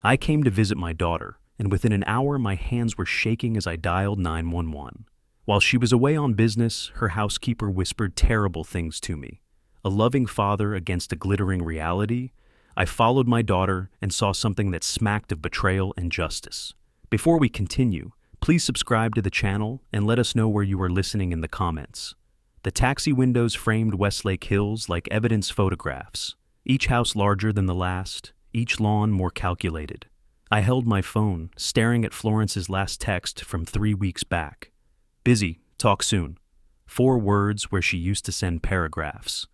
I came to visit my daughter, and within an hour my hands were shaking as I dialed 911. While she was away on business, her housekeeper whispered terrible things to me. A loving father against a glittering reality. I followed my daughter and saw something that smacked of betrayal and justice. Before we continue, please subscribe to the channel and let us know where you are listening in the comments. The taxi windows framed Westlake Hills like evidence photographs, each house larger than the last, each lawn more calculated. I held my phone, staring at Florence's last text from 3 weeks back. Busy, talk soon. 4 words where she used to send paragraphs.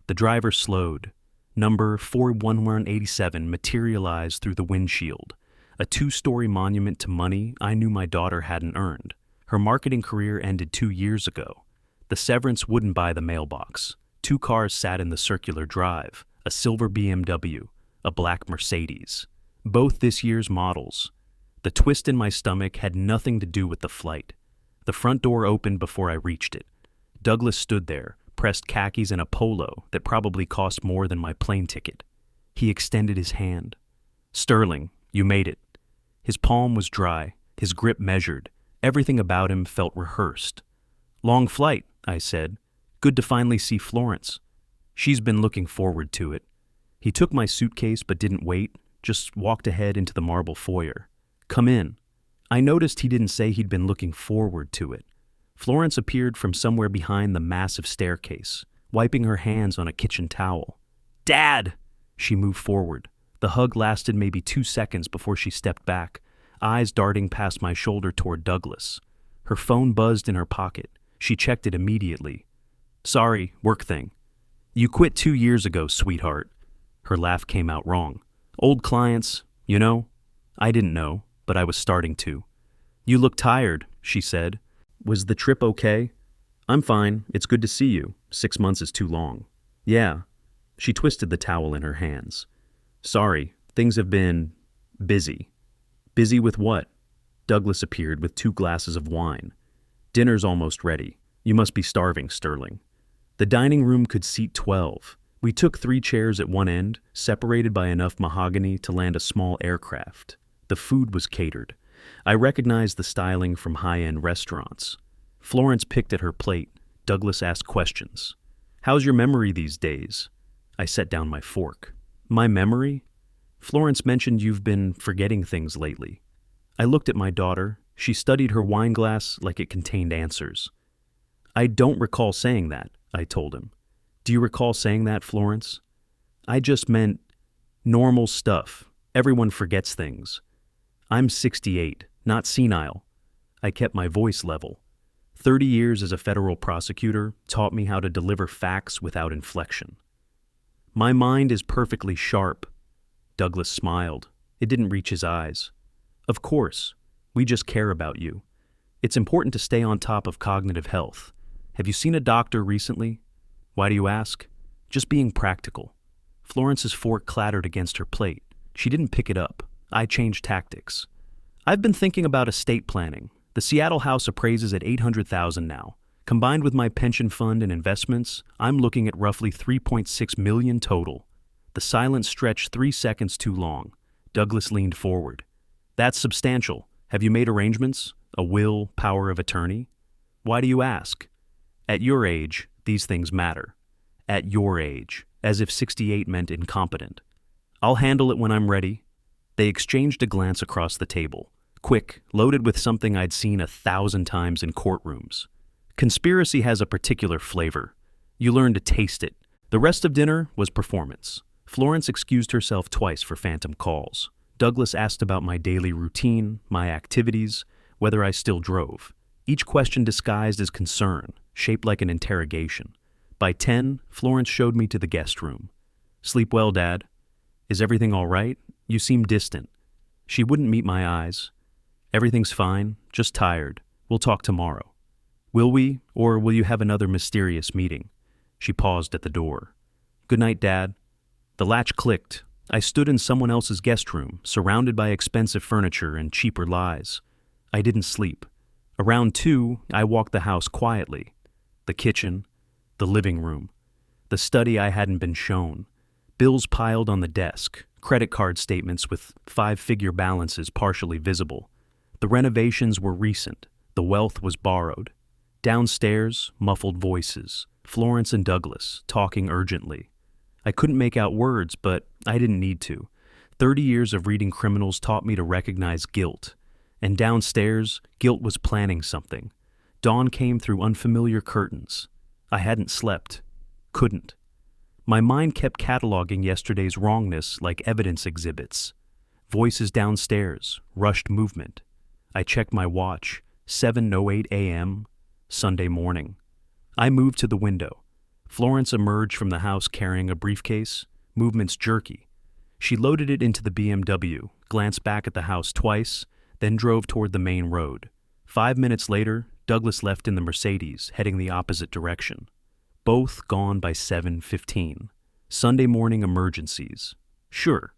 The driver slowed. Number 41187 materialized through the windshield. A 2-story monument to money I knew my daughter hadn't earned. Her marketing career ended 2 years ago. The severance wouldn't buy the mailbox. 2 cars sat in the circular drive, a silver BMW, a black Mercedes. Both this year's models. The twist in my stomach had nothing to do with the flight. The front door opened before I reached it. Douglas stood there, pressed khakis and a polo that probably cost more than my plane ticket. He extended his hand. "Sterling, you made it." His palm was dry, his grip measured. Everything about him felt rehearsed. "Long flight," I said. "Good to finally see Florence." "She's been looking forward to it." He took my suitcase but didn't wait, just walked ahead into the marble foyer. "Come in." I noticed he didn't say he'd been looking forward to it. Florence appeared from somewhere behind the massive staircase, wiping her hands on a kitchen towel. "Dad!" She moved forward. The hug lasted maybe 2 seconds before she stepped back, eyes darting past my shoulder toward Douglas. Her phone buzzed in her pocket. She checked it immediately. "Sorry, work thing." "You quit 2 years ago, sweetheart." Her laugh came out wrong. "Old clients, you know?" I didn't know, but I was starting to. "You look tired," she said. "Was the trip okay?" "I'm fine. It's good to see you. 6 months is too long." "Yeah." She twisted the towel in her hands. "Sorry, things have been busy." "Busy with what?" Douglas appeared with 2 glasses of wine. "Dinner's almost ready. You must be starving, Sterling." The dining room could seat 12. We took 3 chairs at one end, separated by enough mahogany to land a small aircraft. The food was catered. I recognized the styling from high-end restaurants. Florence picked at her plate. Douglas asked questions. "How's your memory these days?" I set down my fork. "My memory?" "Florence mentioned you've been forgetting things lately." I looked at my daughter. She studied her wine glass like it contained answers. "I don't recall saying that," I told him. "Do you recall saying that, Florence?" "I just meant normal stuff. Everyone forgets things." "I'm 68, not senile." I kept my voice level. 30 years as a federal prosecutor taught me how to deliver facts without inflection. "My mind is perfectly sharp." Douglas smiled. It didn't reach his eyes. "Of course. We just care about you. It's important to stay on top of cognitive health. Have you seen a doctor recently?" "Why do you ask?" "Just being practical." Florence's fork clattered against her plate. She didn't pick it up. I changed tactics. "I've been thinking about estate planning. The Seattle house appraises at $800,000 now. Combined with my pension fund and investments, I'm looking at roughly $3.6 million total." The silence stretched 3 seconds too long. Douglas leaned forward. "That's substantial. Have you made arrangements? A will, power of attorney?" "Why do you ask?" "At your age, these things matter." "At your age," as if 68 meant incompetent. "I'll handle it when I'm ready." They exchanged a glance across the table. Quick, loaded with something I'd seen 1,000 times in courtrooms. Conspiracy has a particular flavor. You learn to taste it. The rest of dinner was performance. Florence excused herself twice for phantom calls. Douglas asked about my daily routine, my activities, whether I still drove. Each question disguised as concern, shaped like an interrogation. By 10, Florence showed me to the guest room. "Sleep well, Dad." "Is everything all right? You seem distant." She wouldn't meet my eyes. "Everything's fine, just tired. We'll talk tomorrow." "Will we, or will you have another mysterious meeting?" She paused at the door. "Good night, Dad." The latch clicked. I stood in someone else's guest room, surrounded by expensive furniture and cheaper lies. I didn't sleep. Around 2, I walked the house quietly. The kitchen, the living room, the study I hadn't been shown. Bills piled on the desk, credit card statements with five-figure balances partially visible. The renovations were recent. The wealth was borrowed. Downstairs, muffled voices. Florence and Douglas, talking urgently. I couldn't make out words, but I didn't need to. 30 years of reading criminals taught me to recognize guilt. And downstairs, guilt was planning something. Dawn came through unfamiliar curtains. I hadn't slept. Couldn't. My mind kept cataloging yesterday's wrongness like evidence exhibits. Voices downstairs, rushed movement. I checked my watch, 7:08 a.m., Sunday morning. I moved to the window. Florence emerged from the house carrying a briefcase, movements jerky. She loaded it into the BMW, glanced back at the house twice, then drove toward the main road. 5 minutes later, Douglas left in the Mercedes, heading the opposite direction. Both gone by 7:15. Sunday morning emergencies. Sure.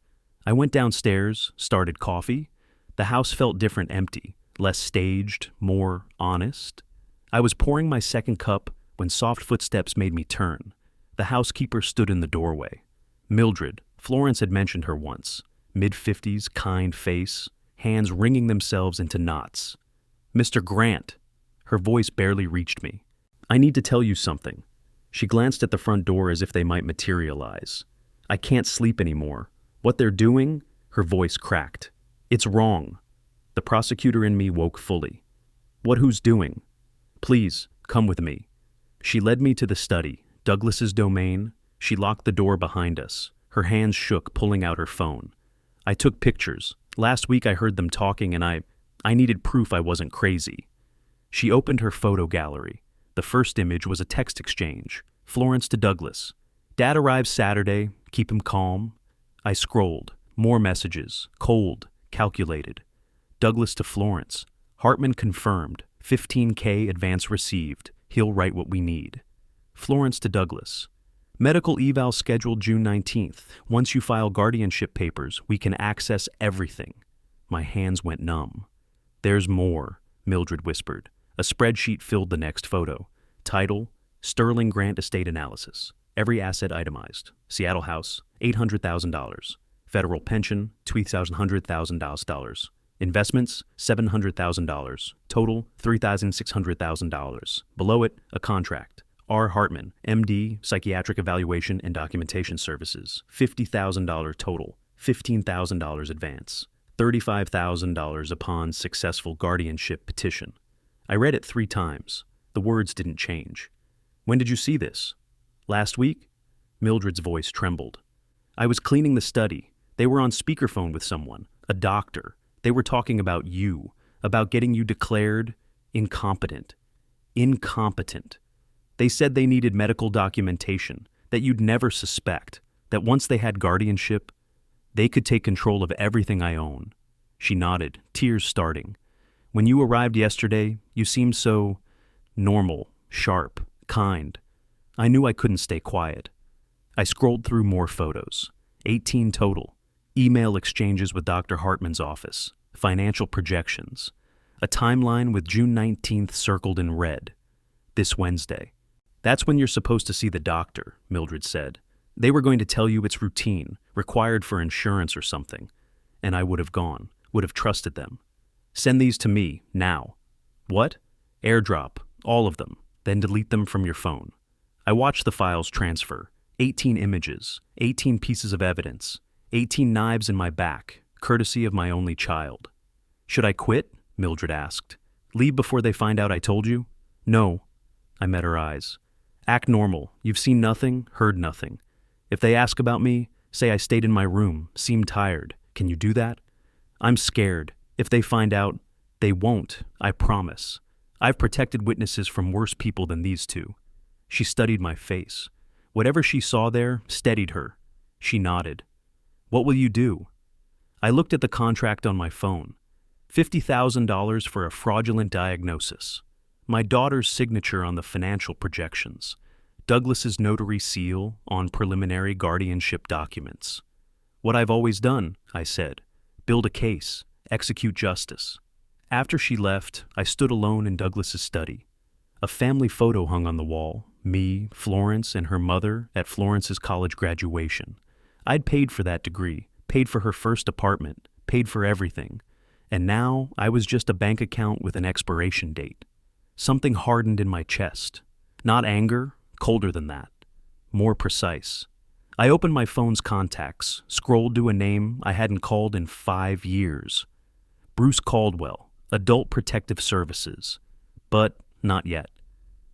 I went downstairs, started coffee. The house felt different, empty, less staged, more honest. I was pouring my second cup when soft footsteps made me turn. The housekeeper stood in the doorway. Mildred, Florence had mentioned her once. Mid-50s, kind face, hands wringing themselves into knots. Mr. Grant. Her voice barely reached me. I need to tell you something. She glanced at the front door as if they might materialize. I can't sleep anymore. What they're doing? Her voice cracked. It's wrong. The prosecutor in me woke fully. What who's doing? Please, come with me. She led me to the study, Douglas's domain. She locked the door behind us. Her hands shook, pulling out her phone. I took pictures. Last week I heard them talking and I needed proof I wasn't crazy. She opened her photo gallery. The first image was a text exchange. Florence to Douglas. Dad arrives Saturday. Keep him calm. I scrolled. More messages. Cold. Calculated. Douglas to Florence. Hartman confirmed. $15K advance received. He'll write what we need. Florence to Douglas. Medical eval scheduled June 19th. Once you file guardianship papers, we can access everything. My hands went numb. There's more, Mildred whispered. A spreadsheet filled the next photo. Title, Sterling Grant Estate Analysis. Every asset itemized. Seattle house, $800,000. Federal pension, $200,000. Investments, $700,000. Total, $3,600,000. Below it, a contract. R. Hartman, MD, Psychiatric Evaluation and Documentation Services. $50,000 total. $15,000 advance. $35,000 upon successful guardianship petition. I read it 3 times. The words didn't change. When did you see this? Last week? Mildred's voice trembled. I was cleaning the study. They were on speakerphone with someone, a doctor. They were talking about you, about getting you declared incompetent. Incompetent. They said they needed medical documentation, that you'd never suspect, that once they had guardianship, they could take control of everything I own. She nodded, tears starting. When you arrived yesterday, you seemed so normal, sharp, kind. I knew I couldn't stay quiet. I scrolled through more photos. 18 total. Email exchanges with Dr. Hartman's office. Financial projections. A timeline with June 19th circled in red. This Wednesday. That's when you're supposed to see the doctor, Mildred said. They were going to tell you it's routine, required for insurance or something. And I would have gone, would have trusted them. Send these to me, now. What? AirDrop, all of them, then delete them from your phone. I watched the files transfer. 18 images, 18 pieces of evidence, 18 knives in my back, courtesy of my only child. Should I quit? Mildred asked. Leave before they find out I told you? No. I met her eyes. Act normal. You've seen nothing, heard nothing. If they ask about me, say I stayed in my room, seemed tired. Can you do that? I'm scared. If they find out, they won't, I promise. I've protected witnesses from worse people than these two. She studied my face. Whatever she saw there steadied her. She nodded. What will you do? I looked at the contract on my phone. $50,000 for a fraudulent diagnosis. My daughter's signature on the financial projections. Douglas's notary seal on preliminary guardianship documents. What I've always done, I said. Build a case, execute justice. After she left, I stood alone in Douglas's study. A family photo hung on the wall, me, Florence, and her mother at Florence's college graduation. I'd paid for that degree, paid for her first apartment, paid for everything. And now I was just a bank account with an expiration date. Something hardened in my chest. Not anger, colder than that. More precise. I opened my phone's contacts, scrolled to a name I hadn't called in 5 years. Bruce Caldwell, Adult Protective Services. But not yet.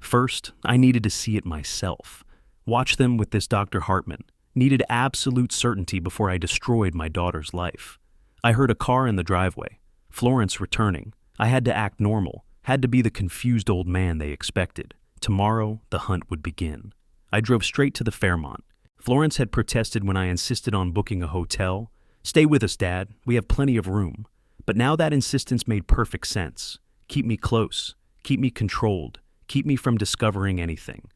First, I needed to see it myself. Watch them with this Dr. Hartman. Needed absolute certainty before I destroyed my daughter's life. I heard a car in the driveway. Florence returning. I had to act normal. Had to be the confused old man they expected. Tomorrow, the hunt would begin. I drove straight to the Fairmont. Florence had protested when I insisted on booking a hotel. Stay with us, Dad. We have plenty of room. But now that insistence made perfect sense. Keep me close. Keep me controlled. Keep me from discovering anything.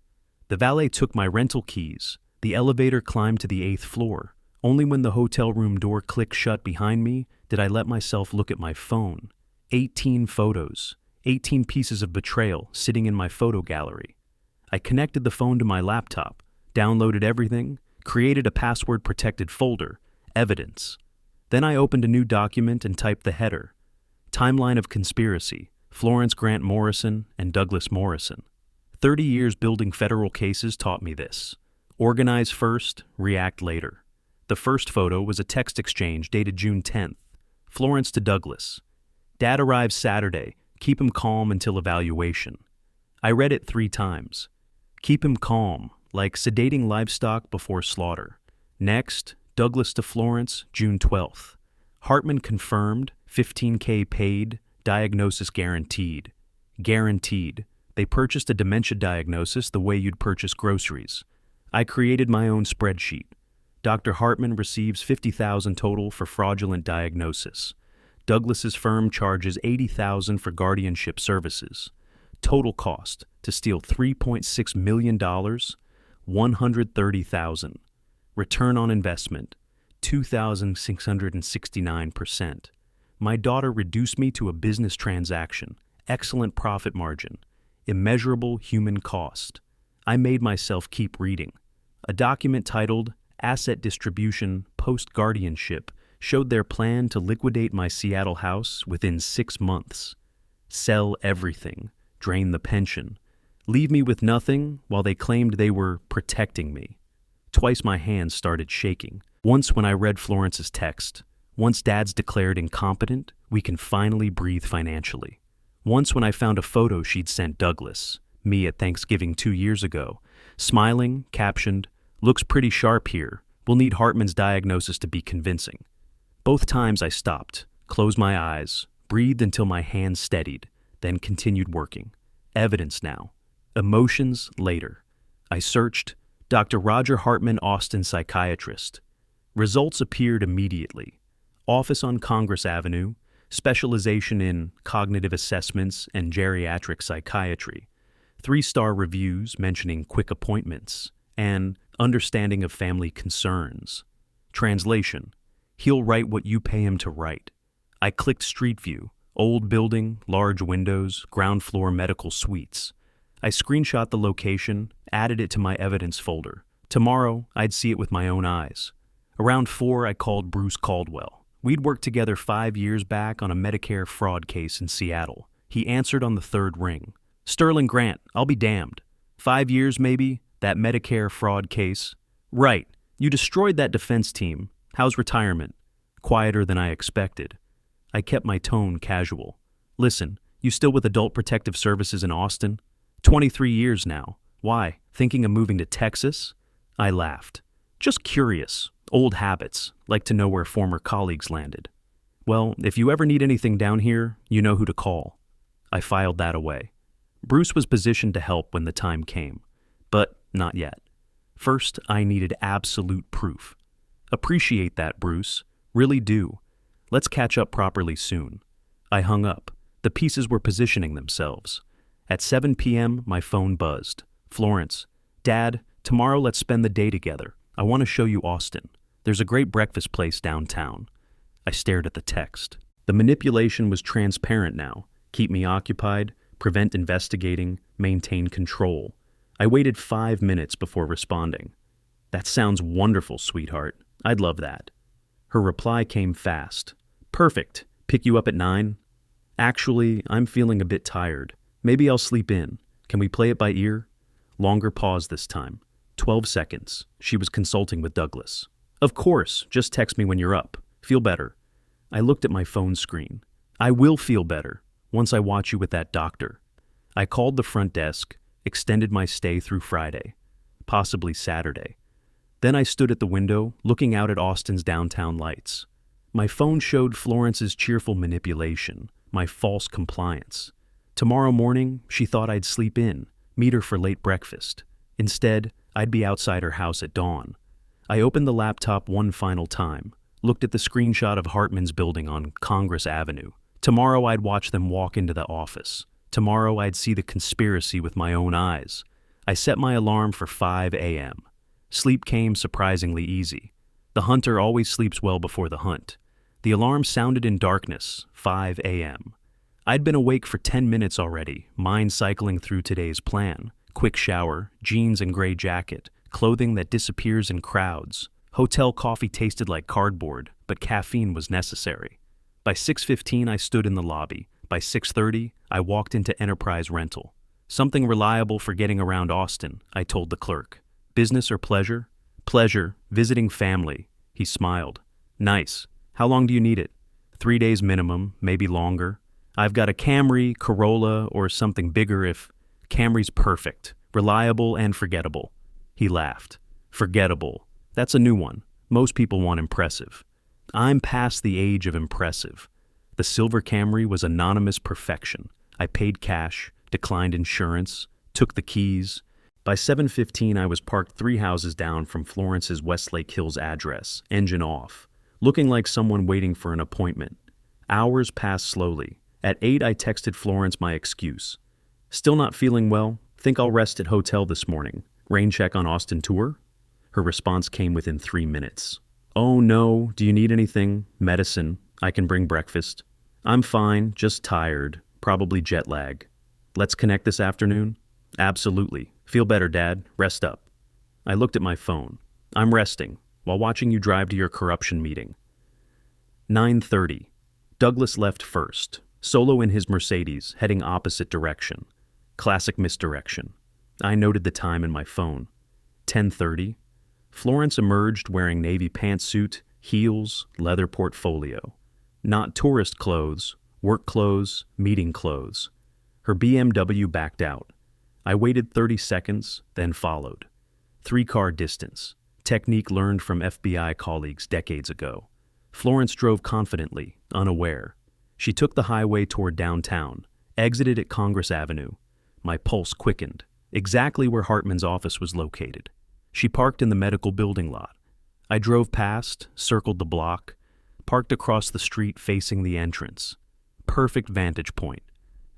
The valet took my rental keys. The elevator climbed to the 8th floor. Only when the hotel room door clicked shut behind me did I let myself look at my phone. 18 photos. 18 pieces of betrayal sitting in my photo gallery. I connected the phone to my laptop, downloaded everything, created a password-protected folder, evidence. Then I opened a new document and typed the header. Timeline of conspiracy, Florence Grant Morrison and Douglas Morrison. 30 years building federal cases taught me this. Organize first, react later. The first photo was a text exchange dated June 10th. Florence to Douglas. Dad arrives Saturday. Keep him calm until evaluation. I read it 3 times. Keep him calm, like sedating livestock before slaughter. Next, Douglas to Florence, June 12th. Hartman confirmed, $15K paid, diagnosis guaranteed. Guaranteed. They purchased a dementia diagnosis the way you'd purchase groceries. I created my own spreadsheet. Dr. Hartman receives $50,000 total for fraudulent diagnosis. Douglas's firm charges $80,000 for guardianship services. Total cost to steal $3.6 million, $130,000. Return on investment, 2,669%. My daughter reduced me to a business transaction, excellent profit margin, immeasurable human cost. I made myself keep reading. A document titled Asset Distribution Post-Guardianship showed their plan to liquidate my Seattle house within 6 months. Sell everything, drain the pension, leave me with nothing while they claimed they were protecting me. Twice my hands started shaking. Once when I read Florence's text. Once Dad's declared incompetent, we can finally breathe financially. Once when I found a photo she'd sent Douglas, me at Thanksgiving 2 years ago, smiling, captioned, "Looks pretty sharp here. We'll need Hartman's diagnosis to be convincing." Both times I stopped, closed my eyes, breathed until my hands steadied, then continued working. Evidence now. Emotions later. I searched, Dr. Roger Hartman, Austin psychiatrist. Results appeared immediately. Office on Congress Avenue, specialization in cognitive assessments and geriatric psychiatry. 3-star reviews mentioning quick appointments and understanding of family concerns. Translation. He'll write what you pay him to write. I clicked Street View, old building, large windows, ground floor medical suites. I screenshot the location, added it to my evidence folder. Tomorrow, I'd see it with my own eyes. Around 4, I called Bruce Caldwell. We'd worked together 5 years back on a Medicare fraud case in Seattle. He answered on the 3rd ring. "Sterling Grant, I'll be damned. 5 years maybe, that Medicare fraud case." "Right. You destroyed that defense team. How's retirement?" Quieter than I expected. I kept my tone casual. "Listen, you still with Adult Protective Services in Austin?" 23 years now. Why, thinking of moving to Texas?" I laughed. "Just curious. Old habits. Like to know where former colleagues landed." "Well, if you ever need anything down here, you know who to call." I filed that away. Bruce was positioned to help when the time came. But not yet. First, I needed absolute proof. "Appreciate that, Bruce. Really do. Let's catch up properly soon." I hung up. The pieces were positioning themselves. At 7 p.m., my phone buzzed. "Florence, Dad, tomorrow let's spend the day together. I want to show you Austin. There's a great breakfast place downtown." I stared at the text. The manipulation was transparent now. Keep me occupied, prevent investigating, maintain control. I waited 5 minutes before responding. "That sounds wonderful, sweetheart. I'd love that." Her reply came fast. Perfect. Pick you up at 9? Actually, I'm feeling a bit tired. Maybe I'll sleep in. Can we play it by ear? Longer pause this time. 12 seconds. She was consulting with Douglas. Of course, just text me when you're up. Feel better. I looked at my phone screen. I will feel better once I watch you with that doctor. I called the front desk, extended my stay through Friday, possibly Saturday. Then I stood at the window, looking out at Austin's downtown lights. My phone showed Florence's cheerful manipulation, my false compliance. Tomorrow morning, she thought I'd sleep in, meet her for late breakfast. Instead, I'd be outside her house at dawn. I opened the laptop one final time, looked at the screenshot of Hartman's building on Congress Avenue. Tomorrow I'd watch them walk into the office. Tomorrow I'd see the conspiracy with my own eyes. I set my alarm for 5 a.m. Sleep came surprisingly easy. The hunter always sleeps well before the hunt. The alarm sounded in darkness, 5 a.m. I'd been awake for 10 minutes already, mind cycling through today's plan. Quick shower, jeans and gray jacket, clothing that disappears in crowds. Hotel coffee tasted like cardboard, but caffeine was necessary. By 6:15 I stood in the lobby. By 6:30 I walked into Enterprise Rental. Something reliable for getting around Austin, I told the clerk. Business or pleasure? Pleasure, visiting family. He smiled. Nice. How long do you need it? 3 days minimum, maybe longer. I've got a Camry, Corolla, or something bigger if... Camry's perfect, reliable and forgettable. He laughed. Forgettable. That's a new one. Most people want impressive. I'm past the age of impressive. The silver Camry was anonymous perfection. I paid cash, declined insurance, took the keys. By 7:15 I was parked 3 houses down from Florence's Westlake Hills address, engine off, looking like someone waiting for an appointment. Hours passed slowly. At 8 I texted Florence my excuse. Still not feeling well? Think I'll rest at hotel this morning. Rain check on Austin tour? Her response came within 3 minutes. Oh no, do you need anything? Medicine. I can bring breakfast. I'm fine, just tired, probably jet lag. Let's connect this afternoon? Absolutely. Feel better, Dad. Rest up. I looked at my phone. I'm resting, while watching you drive to your corruption meeting. 9:30. Douglas left first, solo in his Mercedes, heading opposite direction. Classic misdirection. I noted the time in my phone. 10:30. Florence emerged wearing navy pantsuit, heels, leather portfolio. Not tourist clothes, work clothes, meeting clothes. Her BMW backed out. I waited 30 seconds, then followed. 3-car distance. Technique learned from FBI colleagues decades ago. Florence drove confidently, unaware. She took the highway toward downtown, exited at Congress Avenue. My pulse quickened, exactly where Hartman's office was located. She parked in the medical building lot. I drove past, circled the block, parked across the street facing the entrance. Perfect vantage point.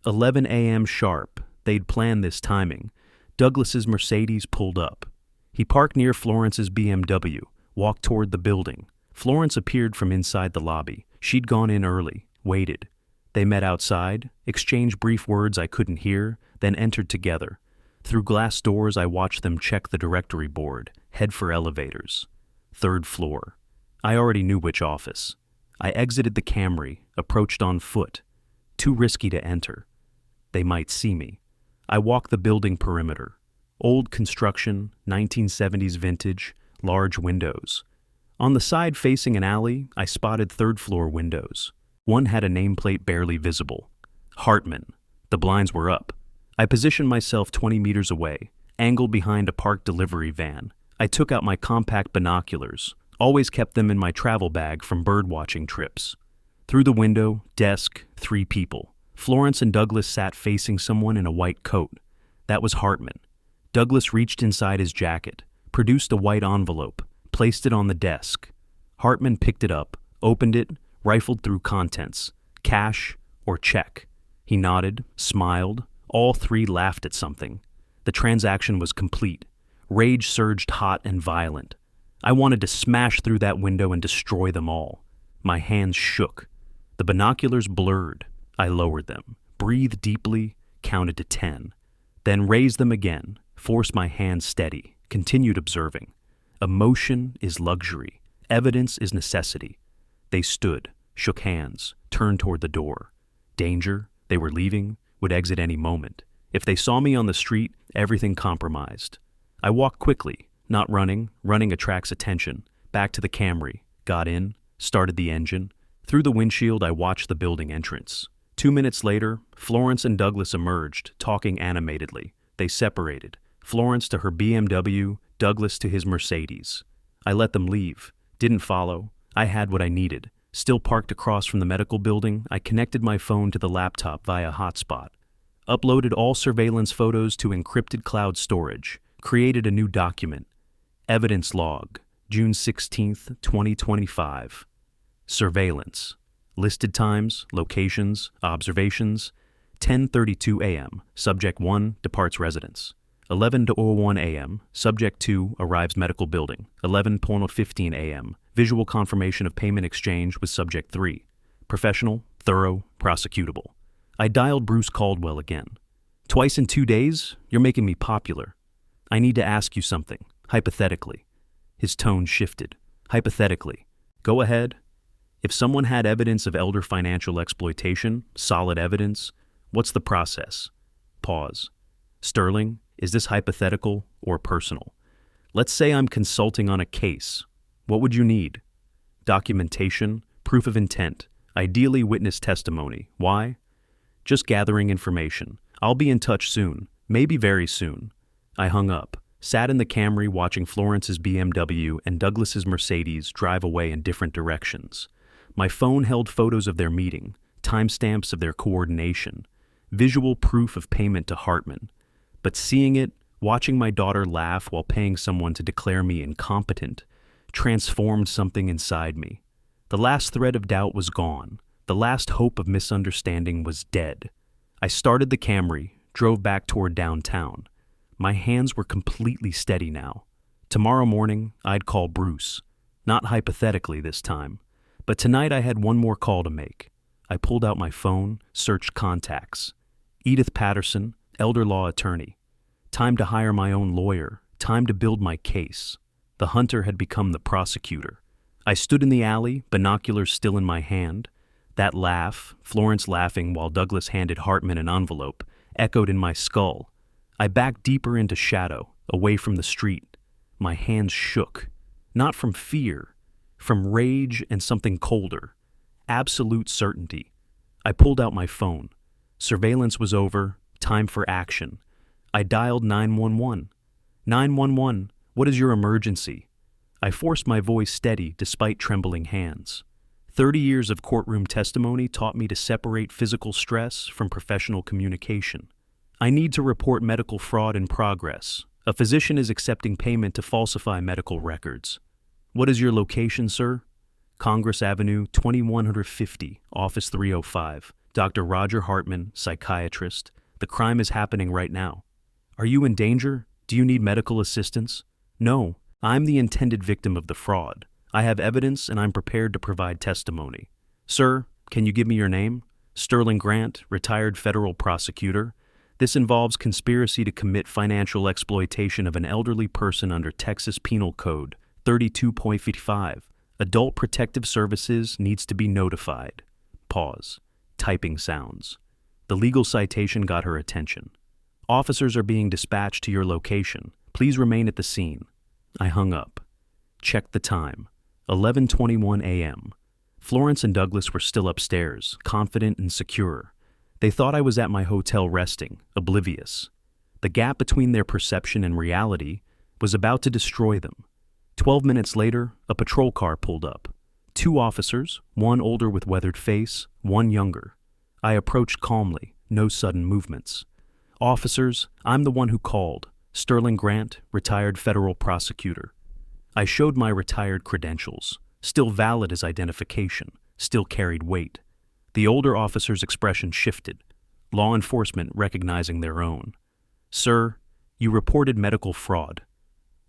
11 a.m. sharp. They'd planned this timing. Douglas's Mercedes pulled up. He parked near Florence's BMW, walked toward the building. Florence appeared from inside the lobby. She'd gone in early, waited. They met outside, exchanged brief words I couldn't hear, then entered together. Through glass doors I watched them check the directory board, head for elevators. 3rd floor. I already knew which office. I exited the Camry, approached on foot. Too risky to enter. They might see me. I walked the building perimeter. Old construction, 1970s vintage, large windows. On the side facing an alley, I spotted 3rd floor windows. One had a nameplate barely visible. Hartman. The blinds were up. I positioned myself 20 meters away, angled behind a parked delivery van. I took out my compact binoculars, always kept them in my travel bag from bird-watching trips. Through the window, desk, 3 people. Florence and Douglas sat facing someone in a white coat. That was Hartman. Douglas reached inside his jacket, produced a white envelope, placed it on the desk. Hartman picked it up, opened it, rifled through contents. Cash or check. He nodded, smiled. All 3 laughed at something. The transaction was complete. Rage surged hot and violent. I wanted to smash through that window and destroy them all. My hands shook. The binoculars blurred. I lowered them, breathed deeply, counted to 10. Then raised them again, forced my hands steady, continued observing. Emotion is luxury. Evidence is necessity. They stood, shook hands, turned toward the door. Danger? They were leaving, would exit any moment. If they saw me on the street, everything compromised. I walked quickly, not running. Running attracts attention. Back to the Camry, got in, started the engine. Through the windshield, I watched the building entrance. 2 minutes later, Florence and Douglas emerged, talking animatedly. They separated. Florence to her BMW, Douglas to his Mercedes. I let them leave. Didn't follow. I had what I needed. Still parked across from the medical building, I connected my phone to the laptop via hotspot. Uploaded all surveillance photos to encrypted cloud storage. Created a new document. Evidence log, June 16th, 2025. Surveillance. Listed times, locations, observations. 10:32 a.m. Subject 1 departs residence. 11:01 a.m. Subject 2 arrives medical building. 11:15 a.m. Visual confirmation of payment exchange with Subject 3. Professional, thorough, prosecutable. I dialed Bruce Caldwell again. Twice in 2 days? You're making me popular. I need to ask you something, hypothetically. His tone shifted. Hypothetically. Go ahead. If someone had evidence of elder financial exploitation, solid evidence, what's the process? Pause. Sterling, is this hypothetical or personal? Let's say I'm consulting on a case. What would you need? Documentation, proof of intent, ideally witness testimony. Why? Just gathering information. I'll be in touch soon, maybe very soon. I hung up, sat in the Camry watching Florence's BMW and Douglas's Mercedes drive away in different directions. My phone held photos of their meeting, timestamps of their coordination, visual proof of payment to Hartman. But seeing it, watching my daughter laugh while paying someone to declare me incompetent, transformed something inside me. The last thread of doubt was gone. The last hope of misunderstanding was dead. I started the Camry, drove back toward downtown. My hands were completely steady now. Tomorrow morning, I'd call Bruce. Not hypothetically this time. But tonight I had one more call to make. I pulled out my phone, searched contacts. Edith Patterson, elder law attorney. Time to hire my own lawyer. Time to build my case. The hunter had become the prosecutor. I stood in the alley, binoculars still in my hand. That laugh, Florence laughing while Douglas handed Hartman an envelope, echoed in my skull. I backed deeper into shadow, away from the street. My hands shook. Not from fear, from rage and something colder. Absolute certainty. I pulled out my phone. Surveillance was over. Time for action. I dialed 911. 911, what is your emergency? I forced my voice steady despite trembling hands. 30 years of courtroom testimony taught me to separate physical stress from professional communication. I need to report medical fraud in progress. A physician is accepting payment to falsify medical records. What is your location, sir? Congress Avenue, 2150, Office 305. Dr. Roger Hartman, psychiatrist. The crime is happening right now. Are you in danger? Do you need medical assistance? No, I'm the intended victim of the fraud. I have evidence and I'm prepared to provide testimony. Sir, can you give me your name? Sterling Grant, retired federal prosecutor. This involves conspiracy to commit financial exploitation of an elderly person under Texas Penal Code 32.55. Adult Protective Services needs to be notified. Pause. Typing sounds. The legal citation got her attention. Officers are being dispatched to your location. Please remain at the scene. I hung up. Checked the time. 11:21 a.m. Florence and Douglas were still upstairs, confident and secure. They thought I was at my hotel resting, oblivious. The gap between their perception and reality was about to destroy them. 12 minutes later, a patrol car pulled up. 2 officers, one older with weathered face, one younger. I approached calmly, no sudden movements. Officers, I'm the one who called. Sterling Grant, retired federal prosecutor. I showed my retired credentials, still valid as identification, still carried weight. The older officer's expression shifted, law enforcement recognizing their own. Sir, you reported medical fraud.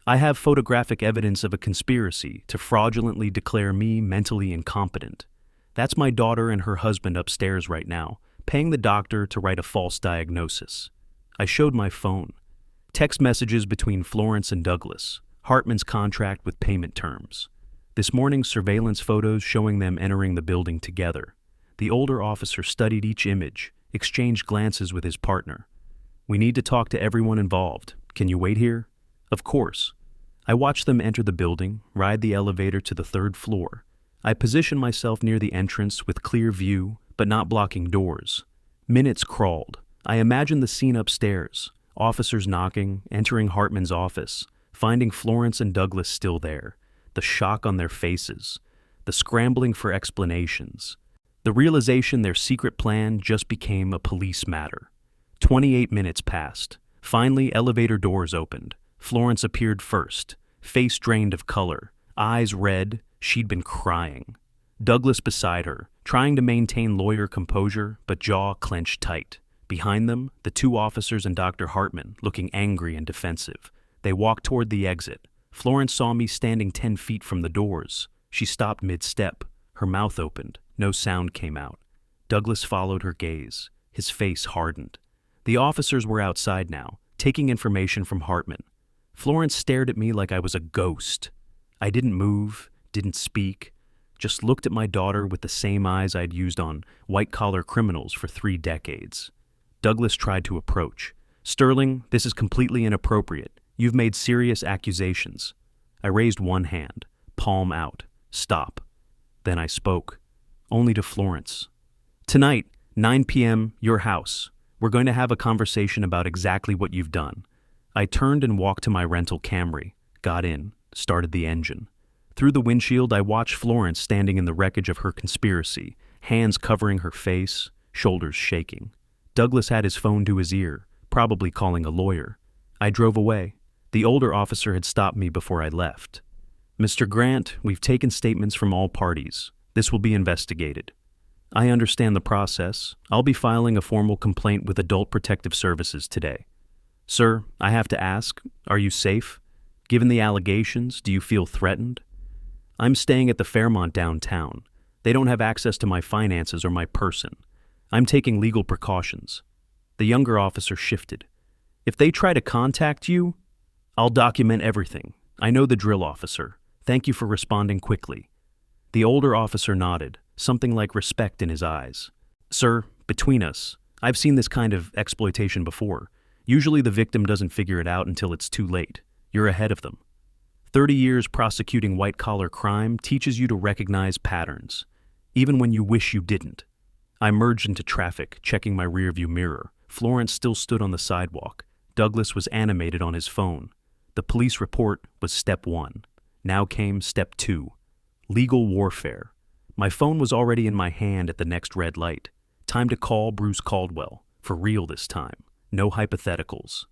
I have photographic evidence of a conspiracy to fraudulently declare me mentally incompetent. That's my daughter and her husband upstairs right now, paying the doctor to write a false diagnosis. I showed my phone. Text messages between Florence and Douglas, Hartman's contract with payment terms. This morning's surveillance photos showing them entering the building together. The older officer studied each image, exchanged glances with his partner. "We need to talk to everyone involved. Can you wait here?" "Of course." I watched them enter the building, ride the elevator to the third floor. I positioned myself near the entrance with clear view, but not blocking doors. Minutes crawled. I imagined the scene upstairs, officers knocking, entering Hartman's office, finding Florence and Douglas still there, the shock on their faces, the scrambling for explanations, the realization their secret plan just became a police matter. 28 minutes passed. Finally, elevator doors opened. Florence appeared first, face drained of color, eyes red. She'd been crying. Douglas beside her, trying to maintain lawyer composure, but jaw clenched tight. Behind them, the two officers and Dr. Hartman, looking angry and defensive. They walked toward the exit. Florence saw me standing 10 feet from the doors. She stopped mid-step. Her mouth opened. No sound came out. Douglas followed her gaze. His face hardened. The officers were outside now, taking information from Hartman. Florence stared at me like I was a ghost. I didn't move, didn't speak, just looked at my daughter with the same eyes I'd used on white-collar criminals for 3 decades. Douglas tried to approach. "Sterling, this is completely inappropriate. You've made serious accusations." I raised one hand, palm out. "Stop." Then I spoke, only to Florence. "Tonight, 9 p.m., your house. We're going to have a conversation about exactly what you've done." I turned and walked to my rental Camry, got in, started the engine. Through the windshield, I watched Florence standing in the wreckage of her conspiracy, hands covering her face, shoulders shaking. Douglas had his phone to his ear, probably calling a lawyer. I drove away. The older officer had stopped me before I left. "Mr. Grant, we've taken statements from all parties. This will be investigated." "I understand the process. I'll be filing a formal complaint with Adult Protective Services today." "Sir, I have to ask, are you safe? Given the allegations, do you feel threatened?" "I'm staying at the Fairmont downtown. They don't have access to my finances or my person. I'm taking legal precautions." The younger officer shifted. "If they try to contact you, I'll document everything. I know the drill, officer. Thank you for responding quickly." The older officer nodded, something like respect in his eyes. "Sir, between us, I've seen this kind of exploitation before. Usually the victim doesn't figure it out until it's too late. You're ahead of them. 30 years prosecuting white-collar crime teaches you to recognize patterns, even when you wish you didn't." I merged into traffic, checking my rearview mirror. Florence still stood on the sidewalk. Douglas was animated on his phone. The police report was step 1. Now came step 2. Legal warfare. My phone was already in my hand at the next red light. Time to call Bruce Caldwell. For real this time. No hypotheticals.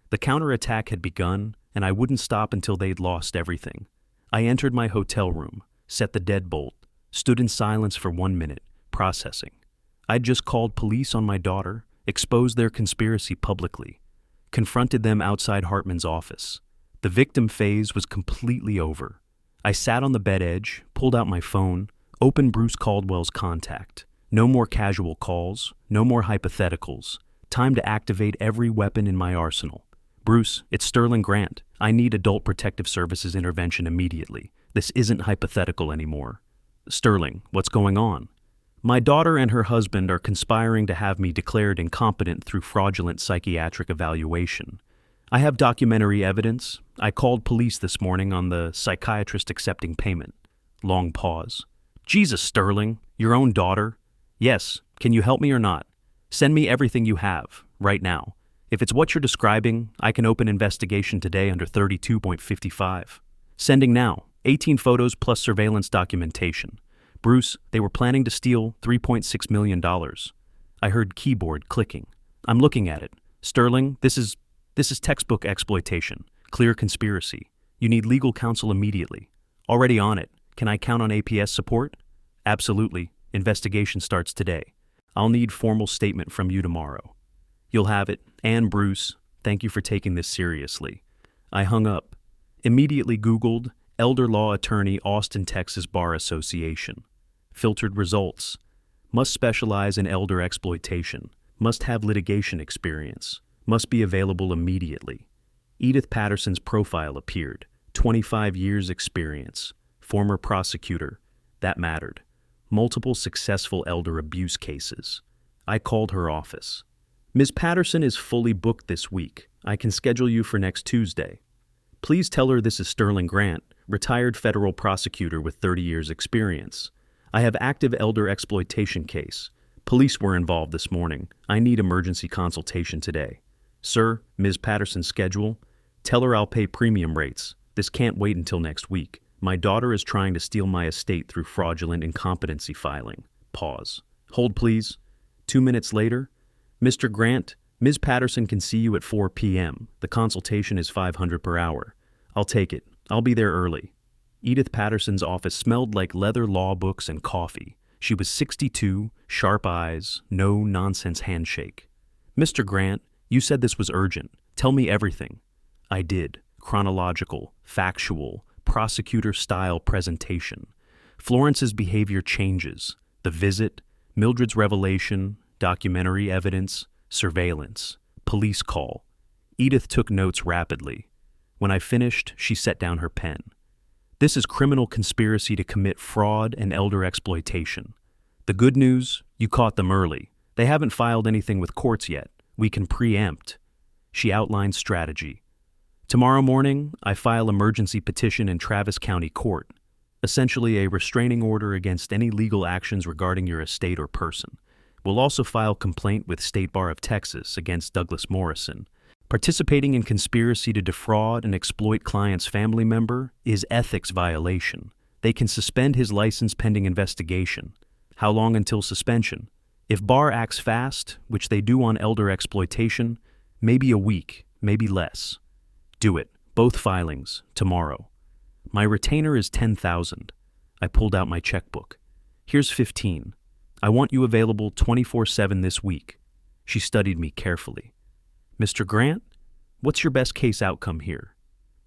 The counterattack had begun, and I wouldn't stop until they'd lost everything. I entered my hotel room, set the deadbolt, stood in silence for 1 minute, processing. I'd just called police on my daughter, exposed their conspiracy publicly, confronted them outside Hartman's office. The victim phase was completely over. I sat on the bed edge, pulled out my phone, opened Bruce Caldwell's contact. No more casual calls, no more hypotheticals. Time to activate every weapon in my arsenal. "Bruce, it's Sterling Grant. I need Adult Protective Services intervention immediately. This isn't hypothetical anymore." "Sterling, what's going on?" "My daughter and her husband are conspiring to have me declared incompetent through fraudulent psychiatric evaluation. I have documentary evidence. I called police this morning on the psychiatrist accepting payment." Long pause. "Jesus, Sterling, your own daughter?" "Yes. Can you help me or not? Send me everything you have, right now. If it's what you're describing, I can open investigation today under 32.55. Sending now. 18 photos plus surveillance documentation. Bruce, they were planning to steal $3.6 million. I heard keyboard clicking. I'm looking at it. Sterling, this is textbook exploitation. Clear conspiracy. You need legal counsel immediately. Already on it. Can I count on APS support? Absolutely. Investigation starts today. I'll need formal statement from you tomorrow. You'll have it. And Bruce, thank you for taking this seriously. I hung up. Immediately Googled Elder Law Attorney Austin, Texas Bar Association. Filtered results. Must specialize in elder exploitation. Must have litigation experience. Must be available immediately. Edith Patterson's profile appeared. 25 years experience. former prosecutor. That mattered. Multiple successful elder abuse cases. I called her office. Ms. Patterson is fully booked this week. I can schedule you for next Tuesday. Please tell her this is Sterling Grant, retired federal prosecutor with 30 years experience. I have active elder exploitation case. Police were involved this morning. I need emergency consultation today. Sir, Ms. Patterson's schedule? Tell her I'll pay premium rates. This can't wait until next week. My daughter is trying to steal my estate through fraudulent incompetency filing. Pause. Hold, please. 2 minutes later. Mr. Grant, Ms. Patterson can see you at 4 p.m. The consultation is $500 per hour. I'll take it. I'll be there early. Edith Patterson's office smelled like leather law books and coffee. She was 62, sharp eyes, no nonsense handshake. Mr. Grant, you said this was urgent. Tell me everything. I did. Chronological, factual, prosecutor-style presentation. Florence's behavior changes. The visit, Mildred's revelation, documentary evidence, surveillance, police call. Edith took notes rapidly. When I finished, she set down her pen. This is criminal conspiracy to commit fraud and elder exploitation. The good news, you caught them early. They haven't filed anything with courts yet. We can preempt. She outlined strategy. Tomorrow morning, I file emergency petition in Travis County Court, essentially a restraining order against any legal actions regarding your estate or person. We'll also file complaint with State Bar of Texas against Douglas Morrison. Participating in conspiracy to defraud and exploit client's family member is ethics violation. They can suspend his license pending investigation. How long until suspension? If Bar acts fast, which they do on elder exploitation, maybe a week, maybe less. Do it. Both filings, tomorrow. My retainer is $10,000. I pulled out my checkbook. Here's $15,000. I want you available 24/7 this week. She studied me carefully. Mr. Grant, what's your best case outcome here?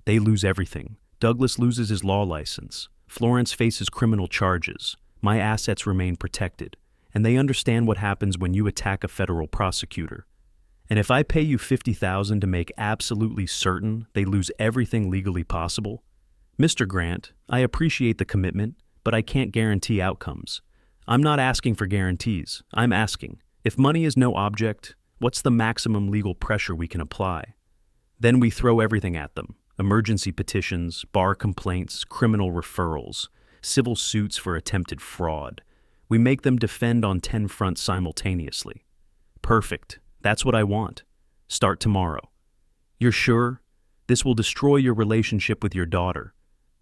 They lose everything. Douglas loses his law license. Florence faces criminal charges. My assets remain protected. And they understand what happens when you attack a federal prosecutor. And if I pay you $50,000 to make absolutely certain they lose everything legally possible? Mr. Grant, I appreciate the commitment, but I can't guarantee outcomes. I'm not asking for guarantees. I'm asking, if money is no object, what's the maximum legal pressure we can apply? Then we throw everything at them. Emergency petitions, bar complaints, criminal referrals, civil suits for attempted fraud. We make them defend on 10 fronts simultaneously. Perfect. That's what I want. Start tomorrow. You're sure? This will destroy your relationship with your daughter.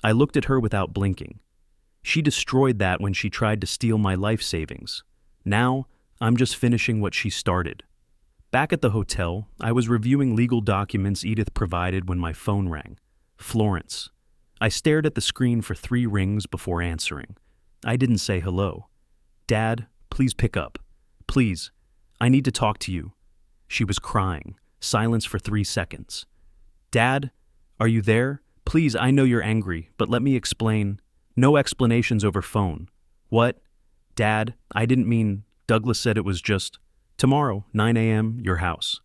I looked at her without blinking. She destroyed that when she tried to steal my life savings. Now, I'm just finishing what she started. Back at the hotel, I was reviewing legal documents Edith provided when my phone rang. Florence. I stared at the screen for 3 rings before answering. I didn't say hello. Dad, please pick up. Please. I need to talk to you. She was crying. Silence for 3 seconds. Dad, are you there? Please, I know you're angry, but let me explain. No explanations over phone. What? Dad, I didn't mean. Douglas said it was just. Tomorrow, 9 a.m., your house.